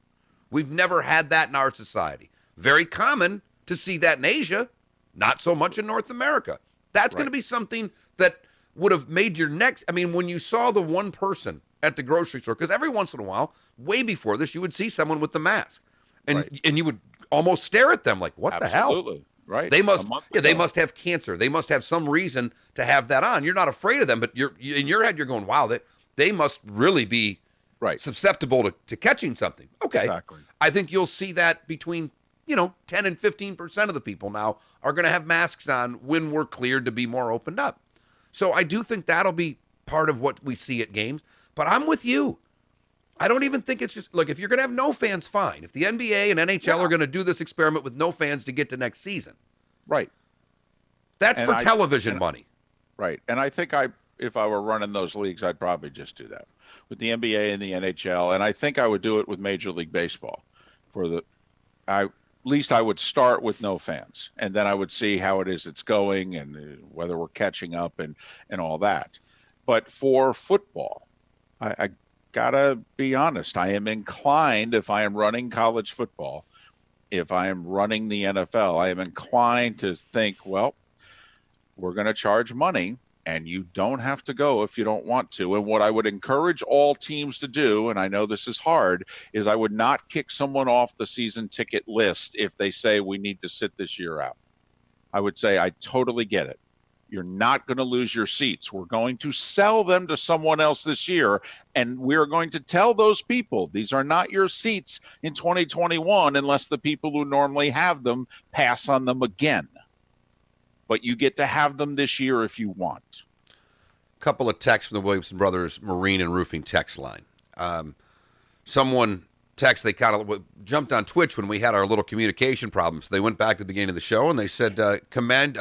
We've never had that in our society. Very common to see that in Asia, not so much in North America. That's going to be something that would have made your next. I mean, when you saw the one person at the grocery store, because every once in a while, way before this, you would see someone with the mask, and you would almost stare at them like, "What the hell?" Absolutely. Right. They must. Yeah, they must have cancer. They must have some reason to have that on. You're not afraid of them, but in your head, you're going, "Wow, they must really be susceptible to catching something." Okay. Exactly. I think you'll see that between 10 and 15% of the people now are going to have masks on when we're cleared to be more opened up. So I do think that'll be part of what we see at games. But I'm with you. I don't even think it's just, look, if you're going to have no fans, fine. If the NBA and NHL are going to do this experiment with no fans to get to next season. Right. That's for television money. Right. And I think if I were running those leagues, I'd probably just do that with the NBA and the NHL. And I think I would do it with Major League Baseball. At least I would start with no fans, and then I would see how it's going and whether we're catching up and all that. But for football, I gotta be honest. I am inclined, if I am running college football, if I am running the NFL, I am inclined to think, well, we're going to charge money, and you don't have to go if you don't want to. And what I would encourage all teams to do, and I know this is hard, is I would not kick someone off the season ticket list if they say we need to sit this year out. I would say, I totally get it. You're not going to lose your seats. We're going to sell them to someone else this year, and we're going to tell those people these are not your seats in 2021 unless the people who normally have them pass on them again. But you get to have them this year if you want. A couple of texts from the Williamson Brothers Marine and Roofing text line. Someone text, they kind of jumped on Twitch when we had our little communication problems. They went back to the beginning of the show and they said, I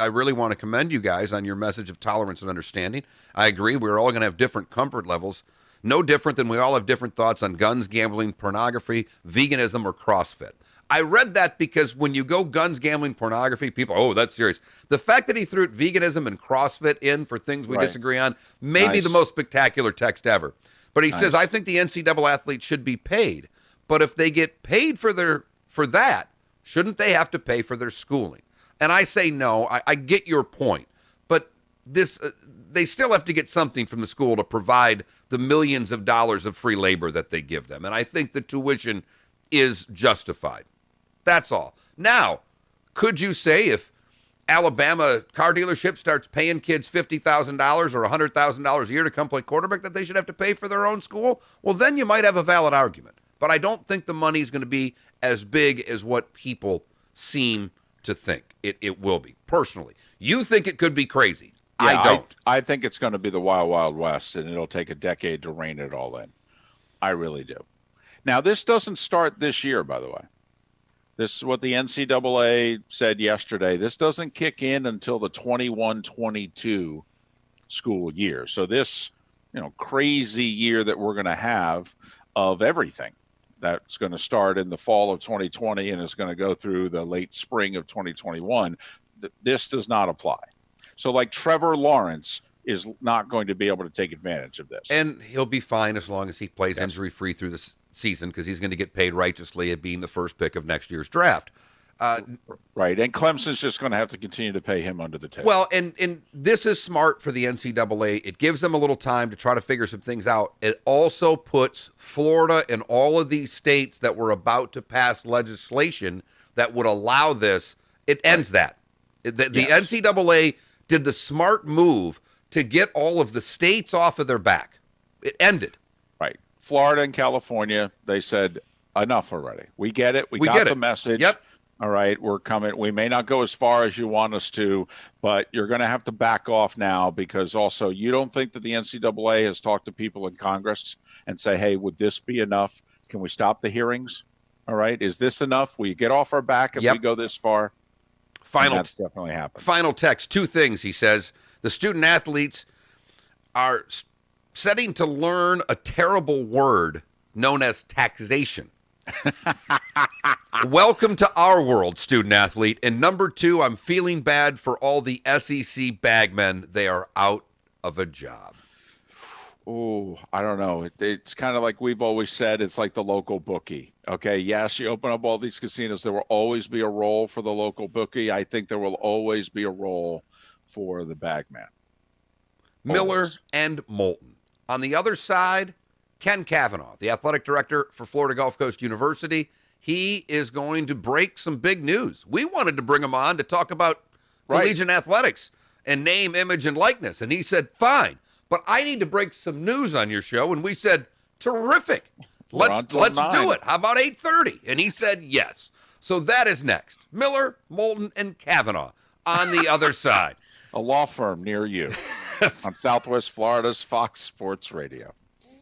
really want to commend you guys on your message of tolerance and understanding. I agree. We're all going to have different comfort levels. No different than we all have different thoughts on guns, gambling, pornography, veganism, or CrossFit. I read that because when you go guns, gambling, pornography, people, oh, that's serious. The fact that he threw veganism and CrossFit in for things we disagree on may be the most spectacular text ever. But he says, I think the NCAA athletes should be paid. But if they get paid for that, shouldn't they have to pay for their schooling? And I say no. I get your point. But they still have to get something from the school to provide the millions of dollars of free labor that they give them. And I think the tuition is justified. That's all. Now, could you say if Alabama car dealership starts paying kids $50,000 or $100,000 a year to come play quarterback that they should have to pay for their own school? Well, then you might have a valid argument. But I don't think the money is going to be as big as what people seem to think it will be. Personally, you think it could be crazy. Yeah, I don't. I think it's going to be the Wild Wild West, and it'll take a decade to rein it all in. I really do. Now, this doesn't start this year, by the way. This is what the NCAA said yesterday. This doesn't kick in until the 21-22 school year. So this, crazy year that we're going to have of everything, that's going to start in the fall of 2020 and is going to go through the late spring of 2021. This does not apply. So like Trevor Lawrence is not going to be able to take advantage of this. And he'll be fine as long as he plays injury-free through the season because he's going to get paid righteously at being the first pick of next year's draft. Right, and Clemson's just going to have to continue to pay him under the table. Well, and this is smart for the NCAA. It gives them a little time to try to figure some things out. It also puts Florida and all of these states that were about to pass legislation that would allow this. It ends that. The NCAA did the smart move to get all of the states off of their back. It ended. Right. Florida and California, they said, enough already. We get it. We got the message. Yep. All right, we're coming. We may not go as far as you want us to, but you're going to have to back off now, because also you don't think that the NCAA has talked to people in Congress and say, hey, would this be enough? Can we stop the hearings? All right. Is this enough? Will you get off our back if we go this far? And that's definitely happened. Final text. 2 things, he says. The student athletes are setting to learn a terrible word known as taxation. Welcome to our world, student athlete. And number 2, I'm feeling bad for all the SEC bagmen. They are out of a job. Oh, I don't know. It's kind of like we've always said. It's like the local bookie. Okay, yes, you open up all these casinos. There will always be a role for the local bookie. I think there will always be a role for the bagman. Miller and Moulton. On the other side, Ken Cavanaugh, the athletic director for Florida Gulf Coast University. He is going to break some big news. We wanted to bring him on to talk about collegiate athletics and name, image, and likeness. And he said, fine, but I need to break some news on your show. And we said, terrific. Let's do it. How about 8:30? And he said, yes. So that is next. Miller, Moulton, and Cavanaugh on the other side. A law firm near you on Southwest Florida's Fox Sports Radio.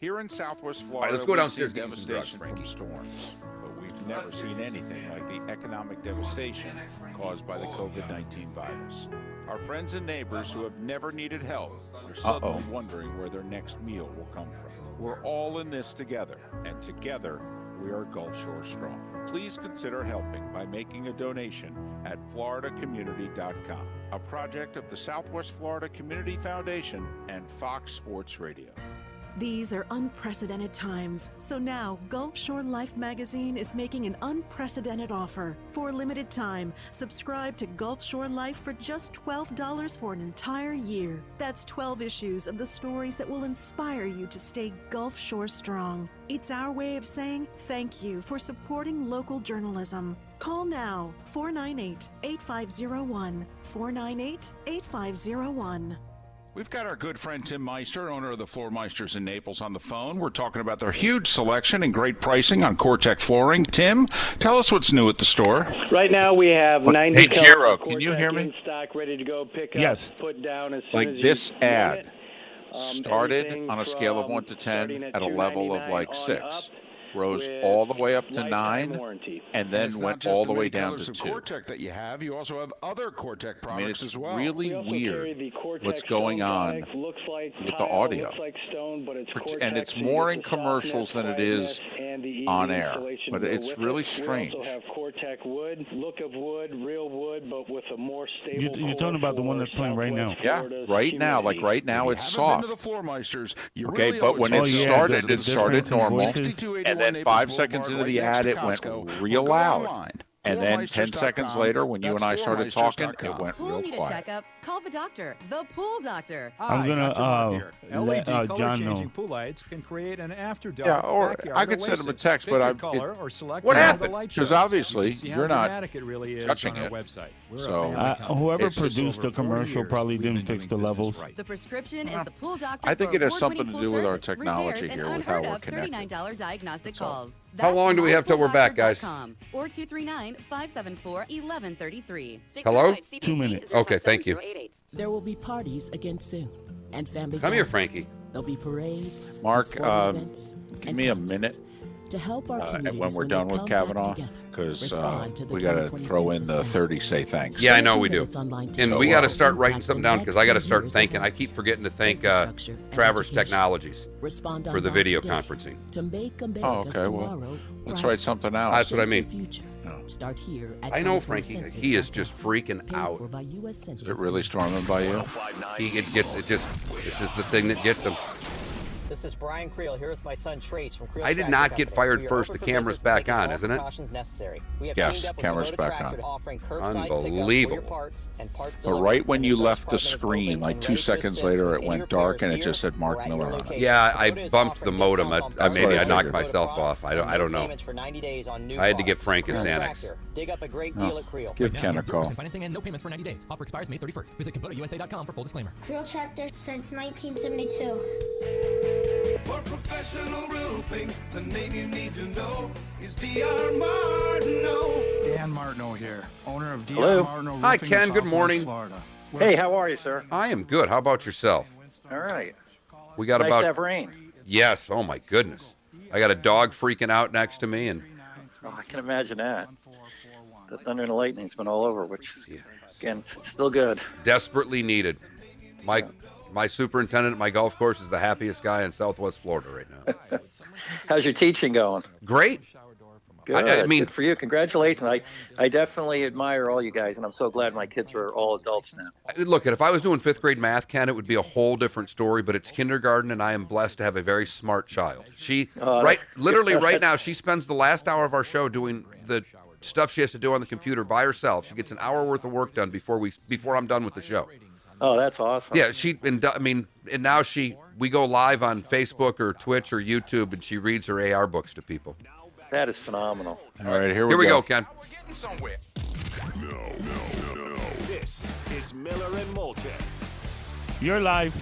Here in Southwest Florida, all right, let's go downstairs. We've seen devastation from storms, but we've never seen anything like the economic devastation caused by the COVID-19 virus. Our friends and neighbors who have never needed help are suddenly wondering where their next meal will come from. We're all in this together, and together we are Gulf Shore Strong. Please consider helping by making a donation at floridacommunity.com, a project of the Southwest Florida Community Foundation and Fox Sports Radio. These are unprecedented times, so now Gulf Shore Life magazine is making an unprecedented offer. For a limited time, subscribe to Gulf Shore Life for just $12 for an entire year. That's 12 issues of the stories that will inspire you to stay Gulf Shore strong. It's our way of saying thank you for supporting local journalism. Call now, 498-8501, 498-8501. We've got our good friend Tim Meister, owner of the Floor Meisters in Naples, on the phone. We're talking about their huge selection and great pricing on Cortec flooring. Tim, tell us what's new at the store. Right now we have 90 Hey, Jiro, can you hear me? in stock, ready to go pick Yes. up, put down as soon Like as this you want ad it. started Everything on a scale of from 1 to 10 starting at a level of like $2.99 6. on up Rose with all the way up to lifetime 9, warranty. and then It's not went just all the way many down colors to of 2. Cortec that you have. You also have other Cortec products I mean, it's as well. really We also weird carry the Cortex what's going stone on product. Looks like with the tile, audio. looks like stone, but it's And Cortex, it's so you more get in the commercials softness, than it is quietness, and the easy on air. installation But to go it's with really it. strange. We also have Cortec wood, look of wood, real wood, but with a more stable You're talking about the one that's playing right now. Yeah, right now. Like right now, it's Haven't soft. been to the Floor Meisters, you Okay, really but owe it when to it yourself. started, the it started difference in normal, voices. 6281 and then Naples 5 seconds Boulevard, into the right ad, next it to went Costco, real or go loud. online. And then 10 seconds later, when you and I started talking, it went Pool real need a quiet. checkup? Call the doctor, the pool doctor. I'm gonna LED let color John changing know. pool lights can create an after dark Yeah, or backyard I could send him a oasis. text, Pick but your I'm. color or select What one of the happened? light Because shows. obviously You can see how you're not dramatic it really is touching on our it. website. We're So- a family company. Whoever It's just produced the over 40 commercial years probably we've didn't been fix the doing business levels. right. The prescription is the pool doctor. I think for it has award-winning something to pool do with our service, technology repairs, here, and with how we're unheard of connected. $39 diagnostic calls. How long do we have till we're back, guys? mypoolDoctor.com Or 239-574-1133. Hello? 2 minutes. Okay, thank you. There will be parties again soon, and family. Come here, gatherings. Frankie. There'll be parades. Mark, sporting events, give and me a concerts. minute To help our communities when we're they done with come back Kavanaugh, together. because Respond to the we got to 2020 throw in the census 30 say thanks. Yeah, I know we do. Minutes online And today. we got to start Impact writing the something down next because I got to 10 start years thinking. of I keep forgetting to thank infrastructure and Traverse education. Technologies Respond for the online video today conferencing. To make America's Oh, okay. Well, tomorrow let's brighter. write something else. That's what I Shape mean. your future. Start here at I know, 2020 Frankie. He is just census.com. freaking Paid out. for by US Census Is it really storming by you? It gets. It just. This is the thing that gets him. This is Brian Creel here with my son Trace from Creel I did Tractor not get Company. fired We are first. open The for camera's business and back taking on, all isn't it? precautions necessary. We have Yes, teamed up with camera's Kubota back Tractor on. offering curbside pickup for Unbelievable. your parts and parts But delivery. right when And you service left the department is screen, open like and 2 ready to seconds assist later, with it any went dark and it repairs just said here Mark or at Miller your on it. location. Yeah, I Kubota is bumped the offering modem. discounts I on maybe I parts knocked and myself Kubota off. products I don't and no know. payments for 90 days on new I had to get products. Frank a Creel Xanax. Tractor. Dig up a great deal at Creel. Give Right Ken now, a call. 0% financing and no payments for 90 days. Offer expires May 31st. Visit KubotaUSA.com for full disclaimer. Creel Tractor since 1972. For professional roofing, the name you need to know is D.R. Martineau. Dan Martineau here, owner of Hello. D.R. Martineau Roofing Hi, in Ken. Good Southwest morning. Florida. Hey, how are you, sir? I am good. How about yourself? All right. We got nice about to have rain. Yes. Oh my goodness. I got a dog freaking out next to me, and Oh, I can imagine that. The thunder and the lightning's been all over, which is, again, still good. desperately needed. My superintendent at my golf course is the happiest guy in Southwest Florida right now. How's your teaching going? Great. Good. I mean, good for you. Congratulations. I definitely admire all you guys, and I'm so glad my kids are all adults now. look, if I was doing fifth grade math, Ken, it would be a whole different story. But it's kindergarten, and I am blessed to have a very smart child. She literally right now, she spends the last hour of our show doing the stuff she has to do on the computer by herself. She gets an hour worth of work done before I'm done with the show. Oh, that's awesome. Yeah, and now we go live on Facebook or Twitch or YouTube, and she reads her AR books to people. That is phenomenal. All right, here we go, Ken. We're getting somewhere. No. This is Miller and Moulton. You're live.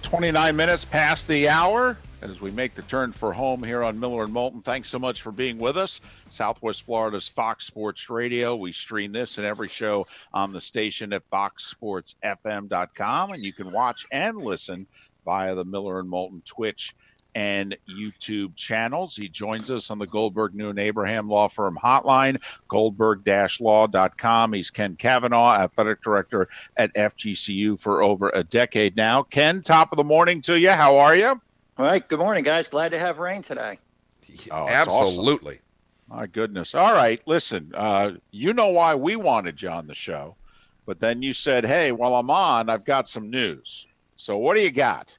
"29 minutes past the hour as we make the turn for home here on Miller and Moulton. Thanks so much for being with us. Southwest Florida's Fox Sports Radio. We stream this and every show on the station at foxsportsfm.com, and you can watch and listen via the Miller and Moulton Twitch and YouTube channels. He joins us on the Goldberg New and Abraham Law Firm hotline, goldberg-law.com. He's Ken Cavanaugh, athletic director at FGCU for over a decade now. Ken, top of the morning to you. How are you? All right. Good morning, guys. Glad to have rain today. Oh, absolutely. Awesome. My goodness. All right. Listen, you know why we wanted you on the show, but then you said, hey, while I'm on, I've got some news. So what do you got?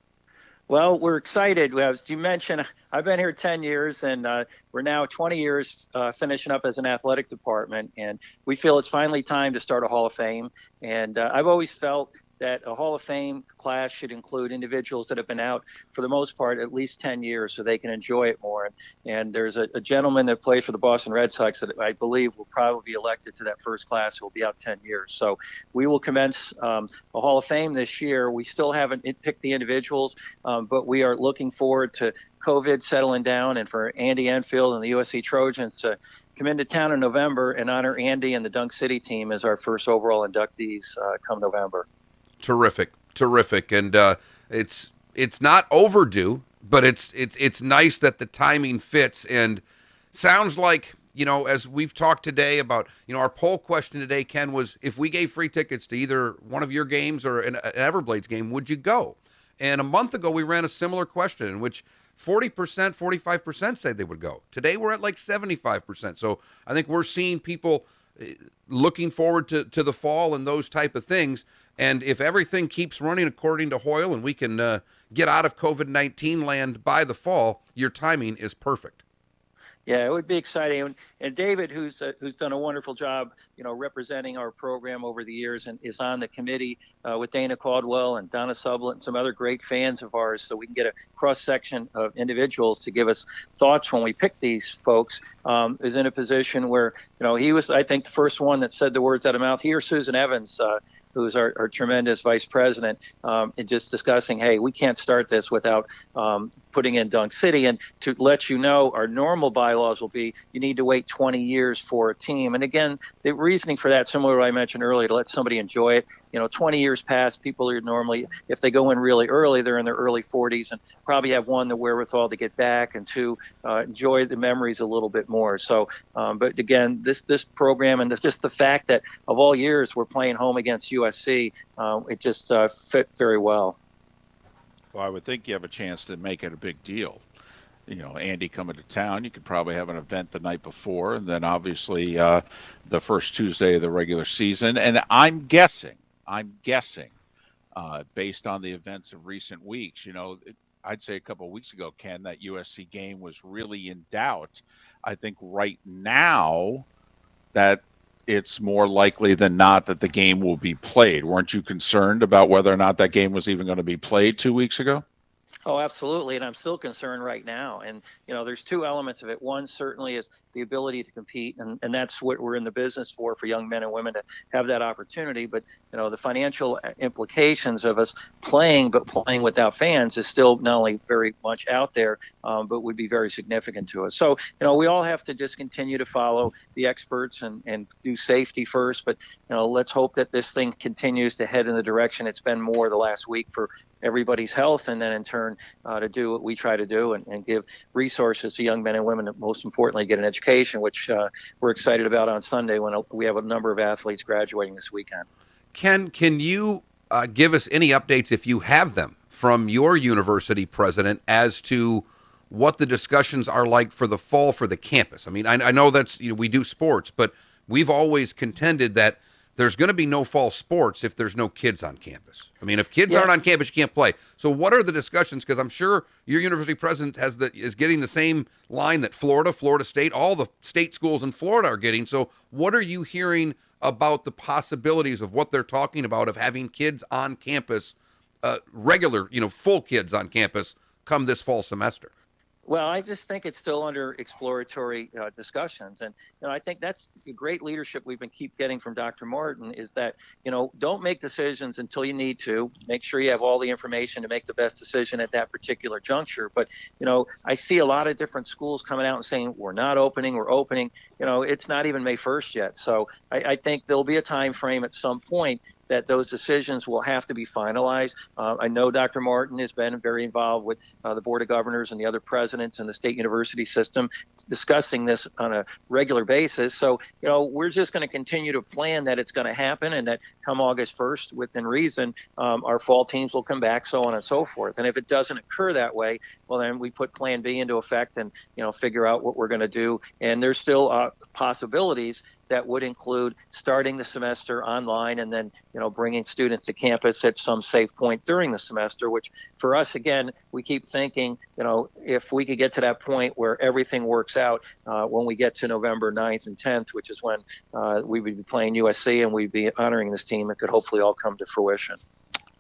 Well, we're excited. As you mentioned, I've been here 10 years, and we're now 20 years finishing up as an athletic department, and we feel it's finally time to start a Hall of Fame. And I've always felt that a Hall of Fame class should include individuals that have been out for the most part at least 10 years so they can enjoy it more. And there's a gentleman that plays for the Boston Red Sox that I believe will probably be elected to that first class who will be out 10 years. So we will commence a Hall of Fame this year. We still haven't picked the individuals, but we are looking forward to COVID settling down and for Andy Enfield and the USC Trojans to come into town in November and honor Andy and the Dunk City team as our first overall inductees come November. Terrific, and it's not overdue, but it's nice that the timing fits and sounds like, as we've talked today about, our poll question today, Ken, was if we gave free tickets to either one of your games or an Everblades game, would you go? And a month ago we ran a similar question in which 40%, 45% said they would go. Today we're at like 75%. So I think we're seeing people looking forward to the fall and those type of things. And if everything keeps running according to Hoyle and we can get out of COVID-19 land by the fall, your timing is perfect. Yeah, it would be exciting. And David, who's done a wonderful job, representing our program over the years and is on the committee with Dana Caldwell and Donna Sublett and some other great fans of ours, so we can get a cross-section of individuals to give us thoughts when we pick these folks, is in a position where, he was, I think, the first one that said the words out of mouth. He or Susan Evans, who's our tremendous vice president, and just discussing, hey, we can't start this without putting in Dunk City. And to let you know, our normal bylaws will be you need to wait 20 years for a team. And again, the reasoning for that, similar to what I mentioned earlier, to let somebody enjoy it. 20 years past, people are normally, if they go in really early, they're in their early 40s and probably have one, the wherewithal to get back, and two, enjoy the memories a little bit more. So, but again, this program and just the fact that of all years we're playing home against USC, it just fit very well. Well, I would think you have a chance to make it a big deal. Andy coming to town, you could probably have an event the night before, and then obviously the first Tuesday of the regular season. And I'm guessing I'm guessing, based on the events of recent weeks, I'd say a couple of weeks ago, Ken, that USC game was really in doubt. I think right now that it's more likely than not that the game will be played. Weren't you concerned about whether or not that game was even going to be played 2 weeks ago? Oh, absolutely. And I'm still concerned right now. And, there's two elements of it. One certainly is the ability to compete. And that's what we're in the business for young men and women to have that opportunity. But, the financial implications of us playing, but playing without fans is still not only very much out there, but would be very significant to us. So, we all have to just continue to follow the experts and do safety first. But, let's hope that this thing continues to head in the direction it's been more the last week for everybody's health, and then in turn to do what we try to do and give resources to young men and women that most importantly get an education, which we're excited about on Sunday when we have a number of athletes graduating this weekend. Ken, can you give us any updates, if you have them, from your university president as to what the discussions are like for the fall for the campus? I mean, I know that's, we do sports, but we've always contended that there's going to be no fall sports if there's no kids on campus. I mean, if kids aren't on campus, you can't play. So what are the discussions? Because I'm sure your university president is getting the same line that Florida State, all the state schools in Florida are getting. So what are you hearing about the possibilities of what they're talking about of having kids on campus, regular, full kids on campus come this fall semester? Well, I just think it's still under exploratory discussions. And, I think that's the great leadership we've been keep getting from Dr. Martin is that, don't make decisions until you need to. Make sure you have all the information to make the best decision at that particular juncture. But, I see a lot of different schools coming out and saying, we're not opening, we're opening. It's not even May 1st yet. So I think there'll be a time frame at some point that those decisions will have to be finalized. I know Dr. Martin has been very involved with the Board of Governors and the other presidents in the state university system discussing this on a regular basis. So, we're just going to continue to plan that it's going to happen and that come August 1st, within reason, our fall teams will come back, so on and so forth. And if it doesn't occur that way, well, then we put Plan B into effect and, figure out what we're going to do. And there's still possibilities that would include starting the semester online and then, bringing students to campus at some safe point during the semester, which for us, again, we keep thinking, if we could get to that point where everything works out when we get to November 9th and 10th, which is when we would be playing USC and we'd be honoring this team, it could hopefully all come to fruition.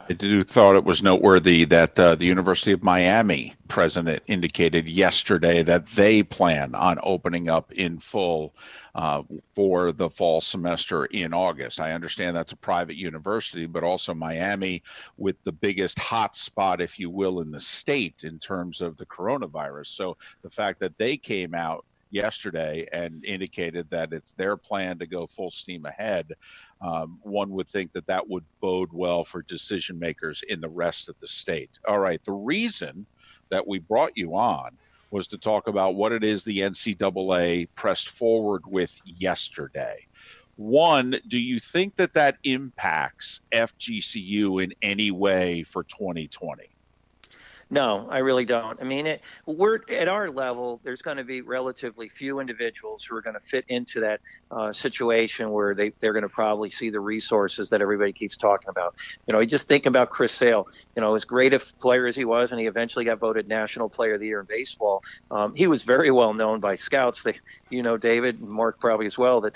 I thought it was noteworthy that the University of Miami president indicated yesterday that they plan on opening up in full for the fall semester in August. I understand that's a private university, but also Miami with the biggest hot spot, if you will, in the state in terms of the coronavirus. So the fact that they came out yesterday and indicated that it's their plan to go full steam ahead, one would think that that would bode well for decision makers in the rest of the state. All right, the reason that we brought you on was to talk about what it is the NCAA pressed forward with yesterday. One, do you think that impacts FGCU in any way for 2020? No, I really don't. I mean, we're at our level, there's going to be relatively few individuals who are going to fit into that situation where they're going to probably see the resources that everybody keeps talking about. You just think about Chris Sale, as great a player as he was, and he eventually got voted National Player of the Year in baseball. He was very well known by scouts. David, and Mark probably as well, that,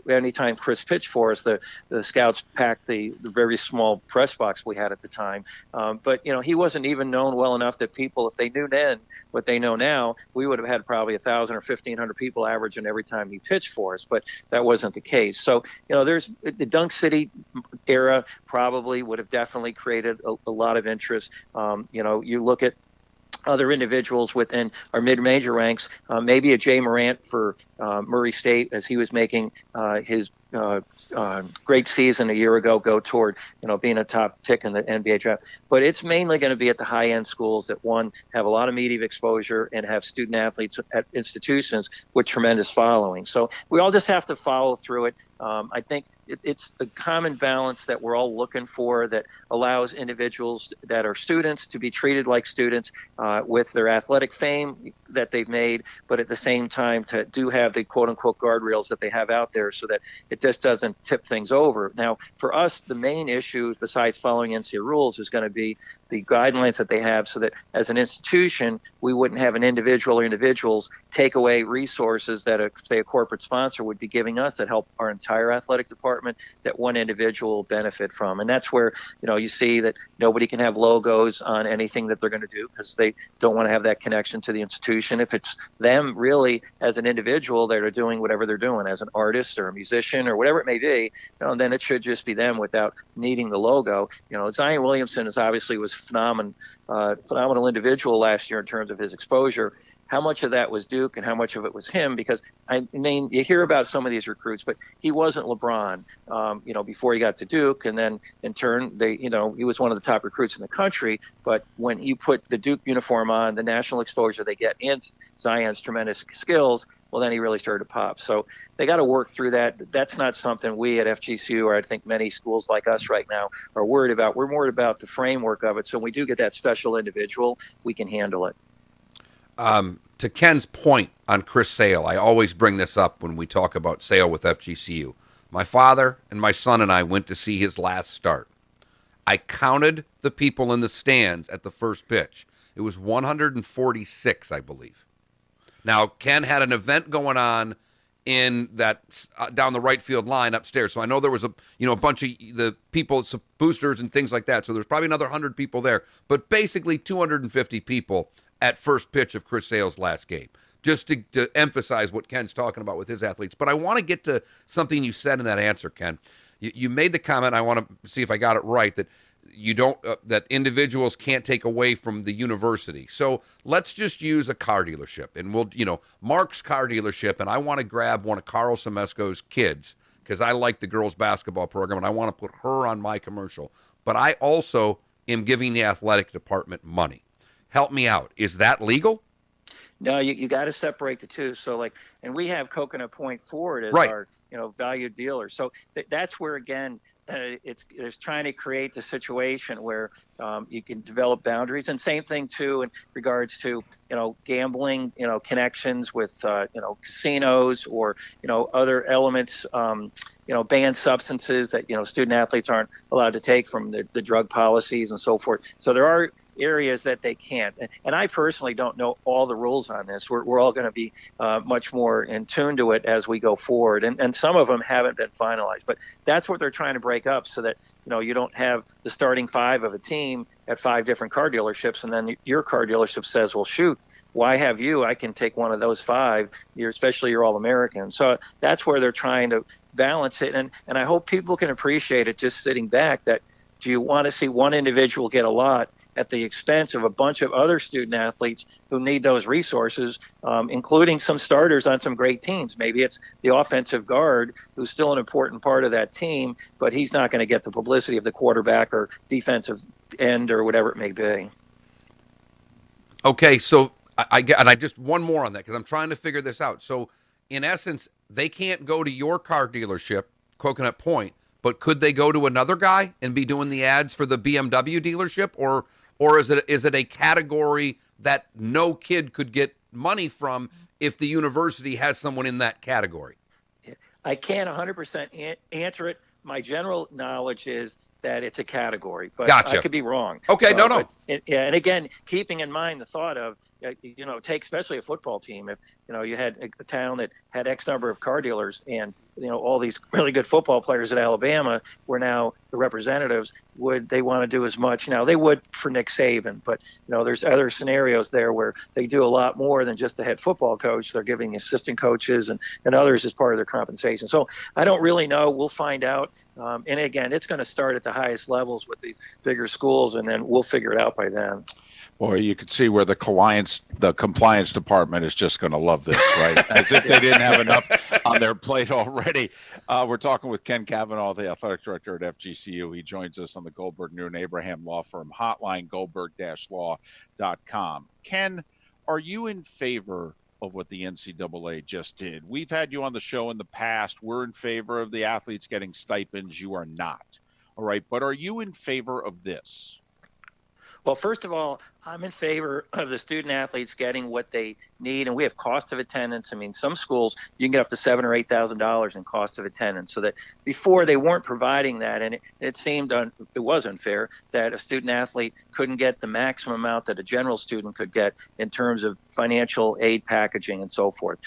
anytime Chris pitched for us, the scouts packed the very small press box we had at the time. But, he wasn't even known well enough that people, if they knew then what they know now, we would have had probably 1,000 or 1,500 people averaging every time he pitched for us, but that wasn't the case. So, there's the Dunk City era probably would have definitely created a lot of interest. You look at other individuals within our mid-major ranks, maybe a Jay Morant for Murray State as he was making his great season a year ago go toward being a top pick in the NBA draft. But it's mainly going to be at the high-end schools that, one, have a lot of media exposure and have student athletes at institutions with tremendous following. So we all just have to follow through it. I think it's the common balance that we're all looking for that allows individuals that are students to be treated like students with their athletic fame, that they've made, but at the same time to do have the quote unquote guardrails that they have out there so that it just doesn't tip things over. Now, for us, the main issue besides following NCAA rules is going to be the guidelines that they have so that as an institution, we wouldn't have an individual or individuals take away resources that say a corporate sponsor would be giving us that help our entire athletic department that one individual will benefit from. And that's where, you see that nobody can have logos on anything that they're going to do because they don't want to have that connection to the institution. If it's them really as an individual that are doing whatever they're doing as an artist or a musician or whatever it may be, then it should just be them without needing the logo. Zion Williamson was phenomenal individual last year in terms of his exposure. How much of that was Duke and how much of it was him? Because you hear about some of these recruits, but he wasn't LeBron, before he got to Duke, and then in turn, he was one of the top recruits in the country. But when you put the Duke uniform on, the national exposure they get, and Zion's tremendous skills, well, then he really started to pop. So they got to work through that. That's not something we at FGCU, or I think many schools like us right now, are worried about. We're more about the framework of it. So when we do get that special individual, we can handle it. To Ken's point on Chris Sale, I always bring this up when we talk about Sale with FGCU. My father and my son and I went to see his last start. I counted the people in the stands at the first pitch. It was 146, I believe. Now, Ken had an event going on in that down the right field line upstairs. So I know there was a bunch of the people, some boosters and things like that. So there's probably another 100 people there, but basically 250 people at first pitch of Chris Sale's last game, just to emphasize what Ken's talking about with his athletes. But I want to get to something you said in that answer, Ken. You made the comment, I want to see if I got it right, that you don't that individuals can't take away from the university. So let's just use a car dealership, and we'll, Mark's car dealership, and I want to grab one of Carl Semesco's kids because I like the girls' basketball program, and I want to put her on my commercial. But I also am giving the athletic department money. Help me out. Is that legal? No, you got to separate the two. So and we have Coconut Point Ford as right. our, valued dealer. So that's where, again, it's trying to create the situation where you can develop boundaries. And same thing too in regards to gambling, connections with casinos or other elements, banned substances that student athletes aren't allowed to take from the drug policies and so forth. So there are areas that they can't. And I personally don't know all the rules on this. We're all going to be much more in tune to it as we go forward. And some of them haven't been finalized. But that's what they're trying to break up so that, you don't have the starting five of a team at 5 different car dealerships. And then your car dealership says, well, shoot, why have you? I can take one of those 5, especially your All-American. So that's where they're trying to balance it. And I hope people can appreciate it just sitting back that do you want to see one individual get a lot at the expense of a bunch of other student athletes who need those resources, including some starters on some great teams. Maybe it's the offensive guard who's still an important part of that team, but he's not going to get the publicity of the quarterback or defensive end or whatever it may be. Okay, so I just one more on that because I'm trying to figure this out. So in essence, they can't go to your car dealership, Coconut Point, but could they go to another guy and be doing the ads for the BMW dealership, or is it a category that no kid could get money from if the university has someone in that category? I can't 100% answer it. My general knowledge is that it's a category, but gotcha. I could be wrong. Okay, no. And again, keeping in mind the thought of, take especially a football team. If, you had a town that had X number of car dealers and, all these really good football players at Alabama were now the representatives, would they want to do as much? Now, they would for Nick Saban, but, there's other scenarios there where they do a lot more than just the head football coach. They're giving assistant coaches and others as part of their compensation. So I don't really know. We'll find out. And again, it's going to start at the highest levels with these bigger schools, and then we'll figure it out by then. Boy, you could see where the compliance department is just going to love this, right? As if they didn't have enough on their plate already. We're talking with Ken Cavanaugh, the athletic director at FGCU. He joins us on the Goldberg Noon Abraham Law Firm hotline, goldberg-law.com. Ken, are you in favor of what the NCAA just did? We've had you on the show in the past. We're in favor of the athletes getting stipends. You are not. All right. But are you in favor of this? Well, first of all, I'm in favor of the student athletes getting what they need, and we have cost of attendance. I mean, some schools you can get up to $7,000 or $8,000 in cost of attendance. So that before they weren't providing that, and it seemed it was unfair that a student athlete couldn't get the maximum amount that a general student could get in terms of financial aid packaging and so forth.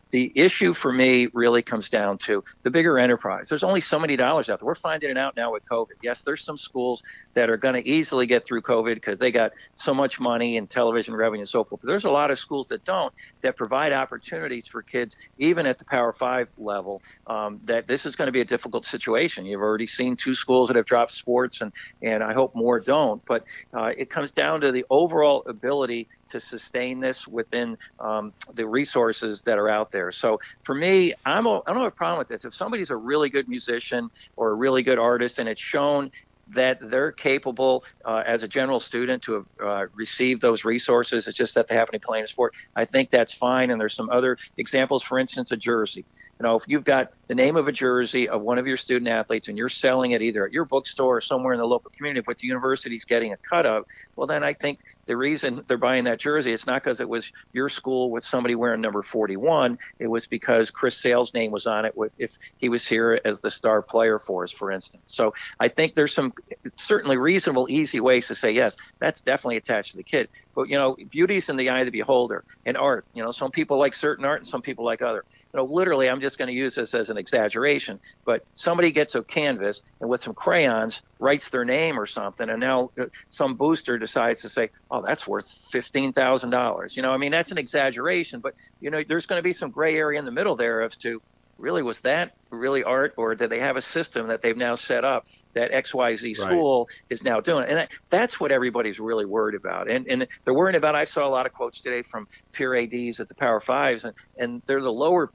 The issue for me really comes down to the bigger enterprise. There's only so many dollars out there. We're finding it out now with COVID. Yes, there's some schools that are going to easily get through COVID because they got so much money and television revenue and so forth. But there's a lot of schools that don't, that provide opportunities for kids, even at the Power 5 level, that this is going to be a difficult situation. You've already seen 2 schools that have dropped sports, and I hope more don't. But it comes down to the overall ability to sustain this within the resources that are out there. So for me, I don't have a problem with this. If somebody's a really good musician or a really good artist, and it's shown that they're capable as a general student to have received those resources, it's just that they happen to play in a sport, I think that's fine. And there's some other examples, for instance, a jersey. You know, if you've got the name of a jersey of one of your student athletes and you're selling it either at your bookstore or somewhere in the local community, what the university's getting a cut of, well, then I think the reason they're buying that jersey, it's not because it was your school with somebody wearing number 41. It was because Chris Sale's name was on it if he was here as the star player for us, for instance. So I think there's some certainly reasonable, easy ways to say, yes, that's definitely attached to the kid. But, you know, beauty's in the eye of the beholder. And art, you know, some people like certain art and some people like other. You know, literally, I'm just going to use this as an exaggeration, but somebody gets a canvas and with some crayons writes their name or something, and now some booster decides to say, oh, that's worth $15,000. You know, I mean, that's an exaggeration, but, you know, there's going to be some gray area in the middle there as to, really, was that really art, or did they have a system that they've now set up that XYZ school is now doing? And that's what everybody's really worried about. And they're worried about, I saw a lot of quotes today from peer ADs at the Power 5s, and they're the lower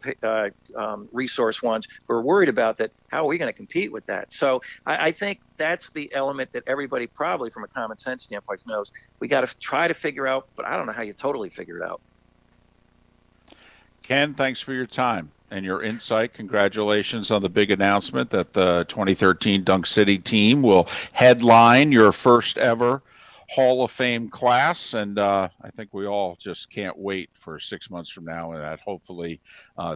resource ones who are worried about that. How are we going to compete with that? So I think that's the element that everybody probably from a common sense standpoint knows. We got to try to figure out, but I don't know how you totally figure it out. Ken, thanks for your time and your insight. Congratulations on the big announcement that the 2013 Dunk City team will headline your first ever Hall of Fame class. And I think we all just can't wait for 6 months from now, and that hopefully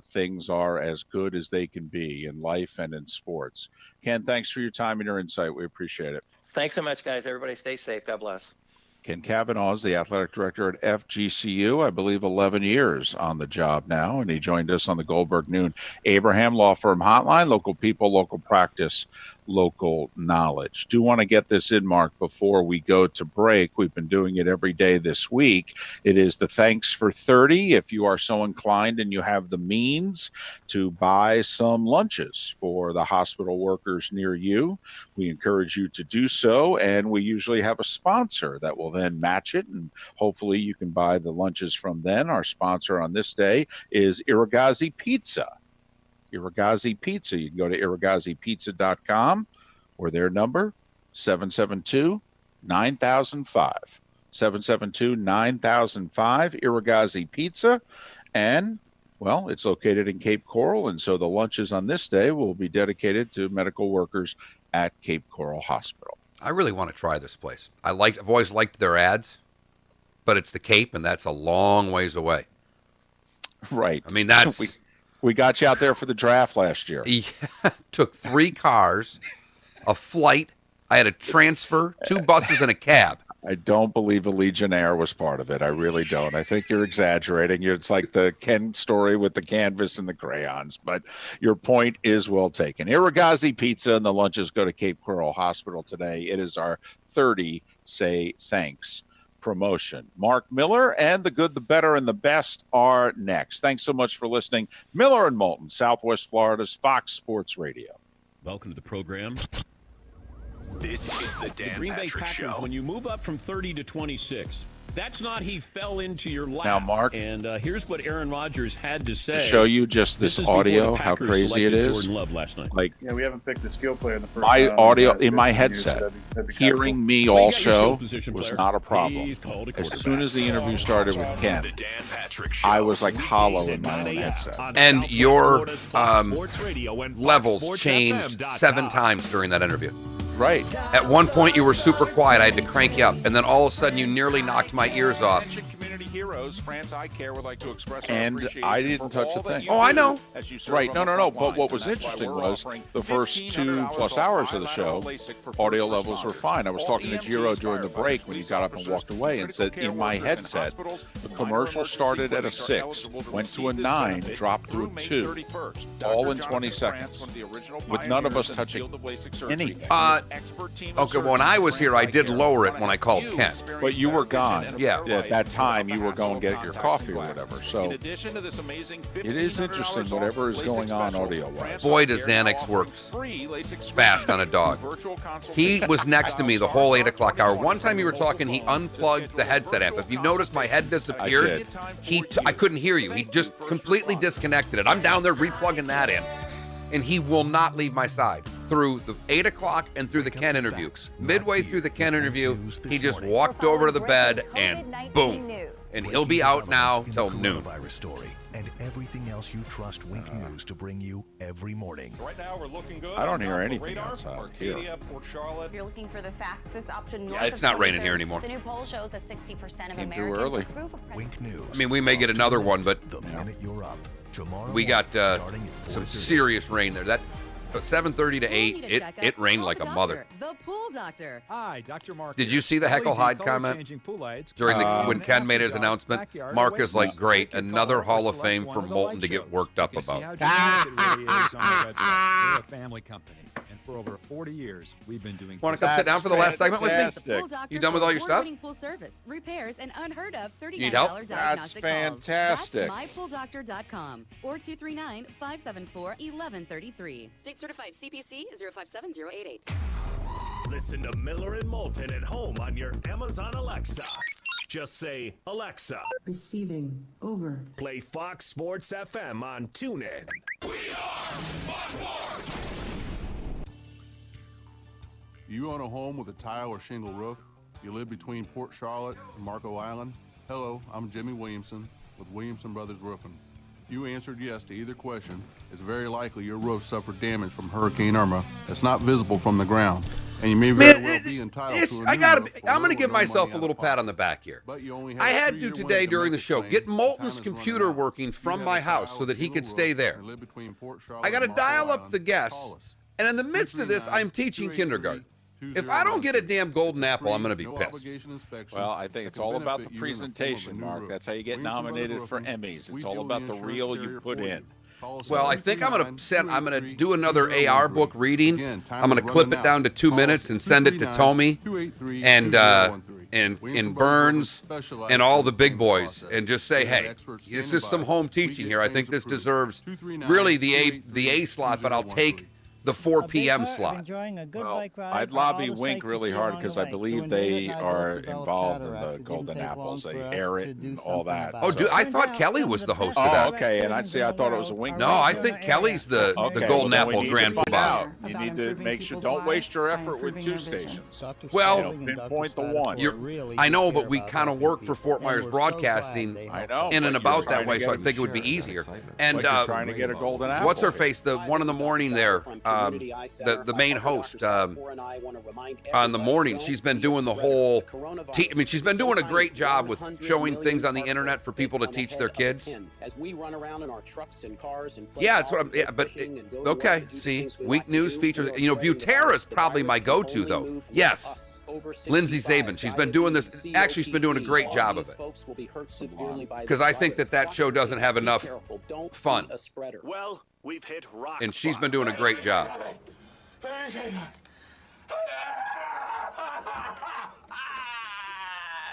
things are as good as they can be in life and in sports. Ken, thanks for your time and your insight. We appreciate it. Thanks so much, guys. Everybody stay safe. God bless. Ken Cavanaugh is the athletic director at FGCU, I believe 11 years on the job now, and he joined us on the Goldberg Noon Abraham Law Firm Hotline. Local people, local practice, local knowledge. Do want to get this in, Mark, before we go to break. We've been doing it every day this week. It is the Thanks for 30. If you are so inclined and you have the means to buy some lunches for the hospital workers near you, we encourage you to do so, and we usually have a sponsor that will then match it, and hopefully you can buy the lunches from them. Our sponsor on this day is Iragazi Pizza. Iragazi Pizza. You can go to iragazipizza.com or their number, 772-9005. 772-9005, Iragazi Pizza. And, well, it's located in Cape Coral, and so the lunches on this day will be dedicated to medical workers at Cape Coral Hospital. I really want to try this place. I've always liked their ads, but it's the Cape, and that's a long ways away. Right. I mean, that's... We got you out there for the draft last year. Yeah, took 3 cars, a flight. I had a transfer, 2 buses, and a cab. I don't believe a Legionnaire was part of it. I really don't. I think you're exaggerating. It's like the Ken story with the canvas and the crayons. But your point is well taken. Iragazi Pizza and the lunches go to Cape Coral Hospital today. It is our 30 Say Thanks promotion. Mark Miller and the good, the better, and the best are next. Thanks so much for listening. Miller and Moulton, Southwest Florida's Fox Sports Radio. Welcome to the program. This is the Dan Green Bay Patrick Packers, Show. when you move up from 30 to 26, that's not he fell into your lap. Now, Mark, and here's what Aaron Rodgers had to say. To show you just this audio, how crazy it is. Jordan Love last night. Like, yeah, we haven't picked a skill player in the first my round. audio in my headset, hearing me all show was not a problem. As soon as the interview started with Ken, I was like hollow in my own headset. And your levels changed 7 times during that interview. Right. At one point, you were super quiet. I had to crank you up. And then all of a sudden, you nearly knocked my ears off. Community heroes, France I Care would like to express our And appreciation I didn't for touch all a that thing. you Oh, I do know. as you serve Right. on No, the no, no. front But lines. what was And that's why interesting we're was offering the first $1,500 2+ hours of the off show, LASIK for audio first levels were responders. fine. I was All talking to EMTs, Giro during the firefighters, break when he got up and police walked away and critical said, care in my workers, and headset, hospitals, the minor commercial emergency started at a clinics are 6, eligible to went to a receive this 9, benefit dropped to through a May 2, 31st. all Dr. in 20 Jonathan France, seconds, one of the original with none of us pioneers in the touching field of LASIK surgery. anything. Expert team of Okay, well, when surgeons I was at here, I France did Eye lower Care it when I called Ken. But you were gone. Yeah. At that time, you were going to get your coffee or whatever. So In addition to this amazing it is $1,500 interesting off whatever is LASIK going on special, audio-wise. France Boy, Eye does Care now Xanax offering work free LASIK screening fast on a dog. virtual He was next to me the whole 8 o'clock hour. One time you were mobile talking, he phone to unplugged the schedule a headset amp. virtual If you noticed, my head disappeared. I couldn't hear you. He just completely disconnected it. I'm down there replugging that in. And he will not leave my side through the 8 o'clock and through the Ken interview. Midway through the Ken interview, he just walked over to the bed and boom. And he'll be out now till noon. Coronavirus story and everything else you trust Wink News to bring you every morning. Right now, we're looking good. I don't on hear the anything radar. outside Arcadia, here. Port Charlotte. You're looking for the fastest option north Yeah, it's of not raining 23rd. here anymore. The new poll shows that 60% of Came too Americans early. approve of Wink News. I mean, we may get another one, but The minute you're up. Tomorrow we got starting at some 4:30. serious rain there. That 7:30 to 8, it rained like a mother. The Pool Doctor. Hi, Dr. Mark. Did here. you see the Heckle LED Hyde color comment changing pool lights during the when and Ken made after his dark announcement? backyard Mark away is from like, us. great, Take your another call or Hall of select Fame one for of the Moulton light to get shows. worked up You can see about. how dramatic it really is on the website. We're a family company, and for over 40 years, we've been doing. Want to come sit down for the last segment with me? Pool Doctor You done with for all your stuff? award-winning pool service, repairs, and unheard of $39 need help? diagnostic That's calls. fantastic. That's mypooldoctor.com or 239-574-1133. State certified CPC 057088. Listen to Miller and Moulton at home on your Amazon Alexa. Just say, Alexa, Receiving. Over. play Fox Sports FM on TuneIn. You own a home with a tile or shingle roof? You live between Port Charlotte and Marco Island? Hello, I'm Jimmy Williamson with Williamson Brothers Roofing. If you answered yes to either question, it's very likely your roof suffered damage from Hurricane Irma that's not visible from the ground, and you may very well be entitled to a new I'm roof going for to little give or no myself money a out little of pat pocket. on the back here. But you only have I a had to 3-year today window during the make a show claim. get Time Moulton's is running computer out. working You from have my a house tile so that he shingle could stay roof there. and live between Port Charlotte I got to and Marco dial up Island. the guests. Call us. And in the midst of this, I'm teaching kindergarten. If I don't get a damn golden apple, I'm going to be pissed. Well, I think it's all about the presentation, Mark. That's how you get nominated for Emmys. It's all about the reel you put in. Well, I think I'm going to do another AR book reading. I'm going to clip it down to 2 minutes and send it to Tommy and Burns and all the big boys and just say, hey, this is some home teaching here. I think this deserves really the A slot, but I'll take the 4 p.m. slot. Well, I'd lobby Wink really hard because I believe they are involved in the Golden Apples. They air it and all that. Oh, dude, I thought Kelly was the host of that. Oh, okay. And I thought it was a Wink. No, I think Kelly's the Golden Apple grand finale. finale. You need to make sure. Don't waste your effort with 2 stations. Well, pinpoint the one. I know, but we kind of work for Fort Myers Broadcasting I know, in and but about you're that way, trying so to I think it would be easier. And But you're trying to get a Golden Apple. what's her face? The one in the morning there, the main host on the morning. She's been doing the whole. I mean, she's been doing a great job with showing things on the internet for people to teach their kids. As we run around in our trucks and cars and Yeah, that's what I'm. Yeah, but okay. See, week news features. You know, Butera's probably my go-to though. Yes. Lindsay Zabin. She's been doing this. Actually, she's been doing a great job of it. Because I think that show doesn't have enough fun. Well, we've hit rock. And she's been doing a great job.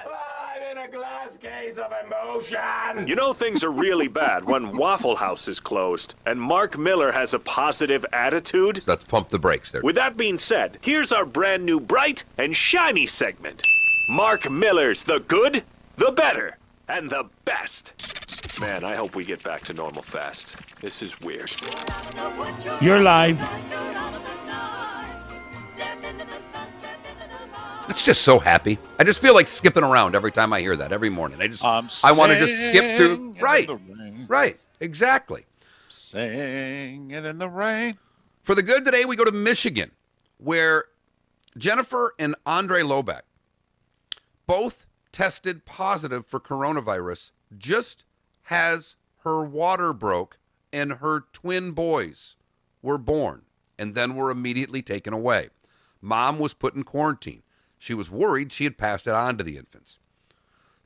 I'm in a glass case of emotion. You know things are really bad when Waffle House is closed and Mark Miller has a positive attitude. Let's pump the brakes there. With that being said, here's our brand new bright and shiny segment. Mark Miller's the good, the better, and the best. Man, I hope we get back to normal fast. This is weird. You're live. It's just so happy. I just feel like skipping around every time I hear that every morning. I want to just skip through. Right, exactly. Singing in the rain. For the good today, we go to Michigan, where Jennifer and Andre Loback both tested positive for coronavirus just as her water broke and her twin boys were born and then were immediately taken away. Mom was put in quarantine. She was worried she had passed it on to the infants.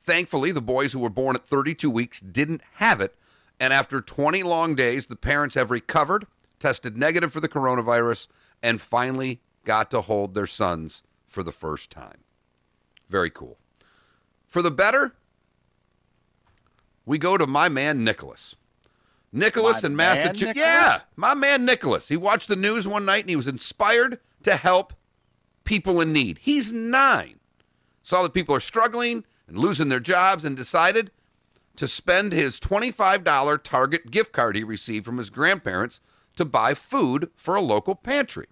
Thankfully, the boys who were born at 32 weeks didn't have it, and after 20 long days, the parents have recovered, tested negative for the coronavirus, and finally got to hold their sons for the first time. Very cool. For the better, we go to my man Nicholas. Nicholas in Massachusetts. Yeah, my man Nicholas. He watched the news one night and he was inspired to help people in need. He's 9. Saw that people are struggling and losing their jobs and decided to spend his $25 Target gift card he received from his grandparents to buy food for a local pantry.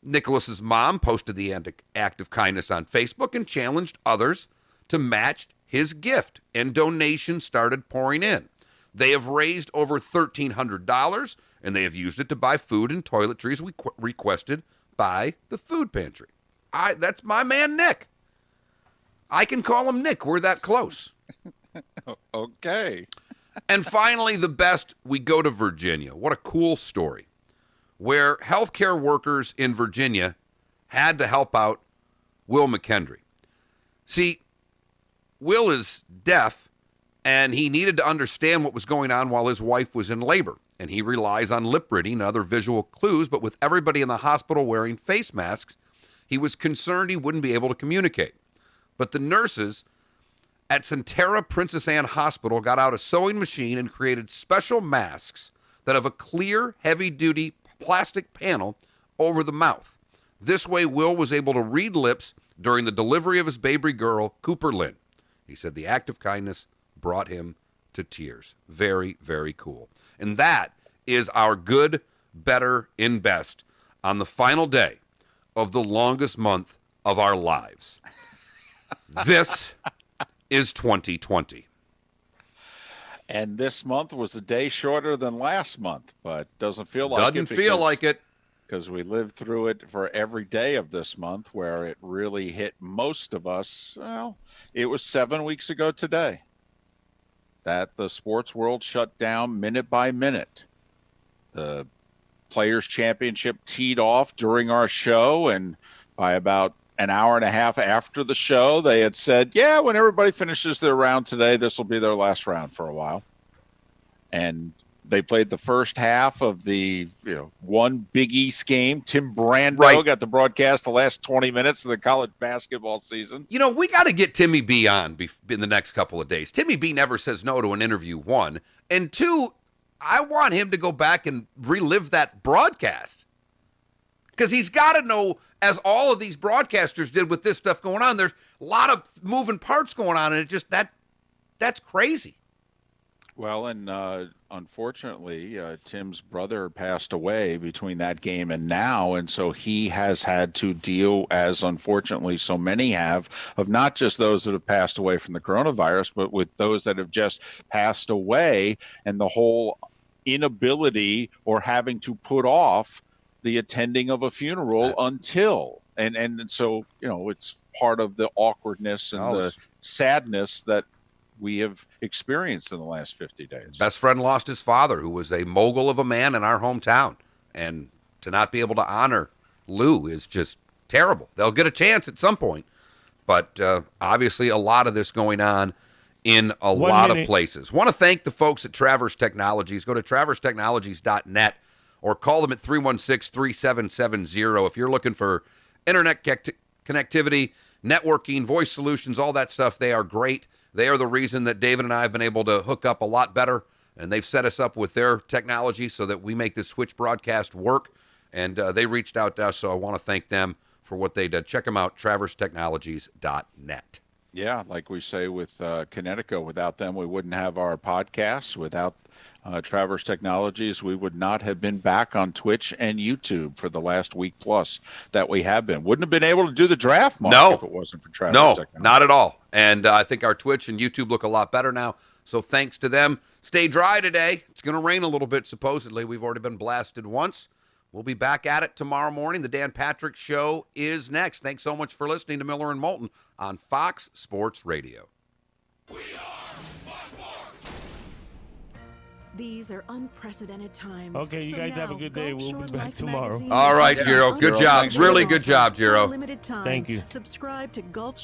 Nicholas's mom posted the act of kindness on Facebook and challenged others to match his gift, and donations started pouring in. They have raised over $1,300, and they have used it to buy food and toiletries requested by the food pantry. That's my man, Nick. I can call him Nick. We're that close. Okay. And finally, the best, we go to Virginia. What a cool story. Where healthcare workers in Virginia had to help out Will McKendry. See, Will is deaf, and he needed to understand what was going on while his wife was in labor. And he relies on lip reading and other visual clues, but with everybody in the hospital wearing face masks, he was concerned he wouldn't be able to communicate. But the nurses at Centera Princess Anne Hospital got out a sewing machine and created special masks that have a clear, heavy-duty plastic panel over the mouth. This way, Will was able to read lips during the delivery of his baby girl, Cooper Lynn. He said the act of kindness brought him to tears. Very, very cool. And that is our good, better, and best on the final day of the longest month of our lives. This is 2020. And this month was a day shorter than last month, but doesn't feel like Doesn't feel like it. Because we lived through it for every day of this month, where it really hit most of us. Well, it was 7 weeks ago today that the sports world shut down minute by minute. The Players' Championship teed off during our show, and by about an hour and a half after the show, they had said, yeah, when everybody finishes their round today, this will be their last round for a while. And they played the first half of the one Big East game. Tim Brando got to broadcast the last 20 minutes of the college basketball season. We got to get Timmy B on in the next couple of days. Timmy B never says no to an interview, 1. And 2, I want him to go back and relive that broadcast. Because he's got to know, as all of these broadcasters did with this stuff going on, there's a lot of moving parts going on, and it just that's crazy. Well, and unfortunately, Tim's brother passed away between that game and now, and so he has had to deal, as unfortunately so many have, of not just those that have passed away from the coronavirus, but with those that have just passed away, and the whole inability or having to put off the attending of a funeral until, and so, it's part of the awkwardness and the sadness that we have experienced in the last 50 days. Best friend lost his father, who was a mogul of a man in our hometown. And to not be able to honor Lou is just terrible. They'll get a chance at some point. But obviously a lot of this going on in a lot of places. Want to thank the folks at Traverse Technologies. Go to traversetechnologies.net or call them at 316-3770 if you're looking for internet connectivity, networking, voice solutions, all that stuff. They are great. They are the reason that David and I have been able to hook up a lot better, and they've set us up with their technology so that we make this Switch broadcast work, and they reached out to us, so I want to thank them for what they did. Check them out, traversetechnologies.net. Yeah, like we say with Connecticut, without them, we wouldn't have our podcasts. Without Traverse Technologies, we would not have been back on Twitch and YouTube for the last week plus that we have been. Wouldn't have been able to do the draft, Mark, if it wasn't for Traverse Technologies. No, not at all. And I think our Twitch and YouTube look a lot better now, so thanks to them. Stay dry today. It's going to rain a little bit, supposedly. We've already been blasted once. We'll be back at it tomorrow morning. The Dan Patrick Show is next. Thanks so much for listening to Miller and Moulton on Fox Sports Radio. These are unprecedented times. Okay, you guys have a good day. We'll be back tomorrow. All right, Jiro. Good job. Really good job, Jiro. Limited time. Thank you. Subscribe to Gulf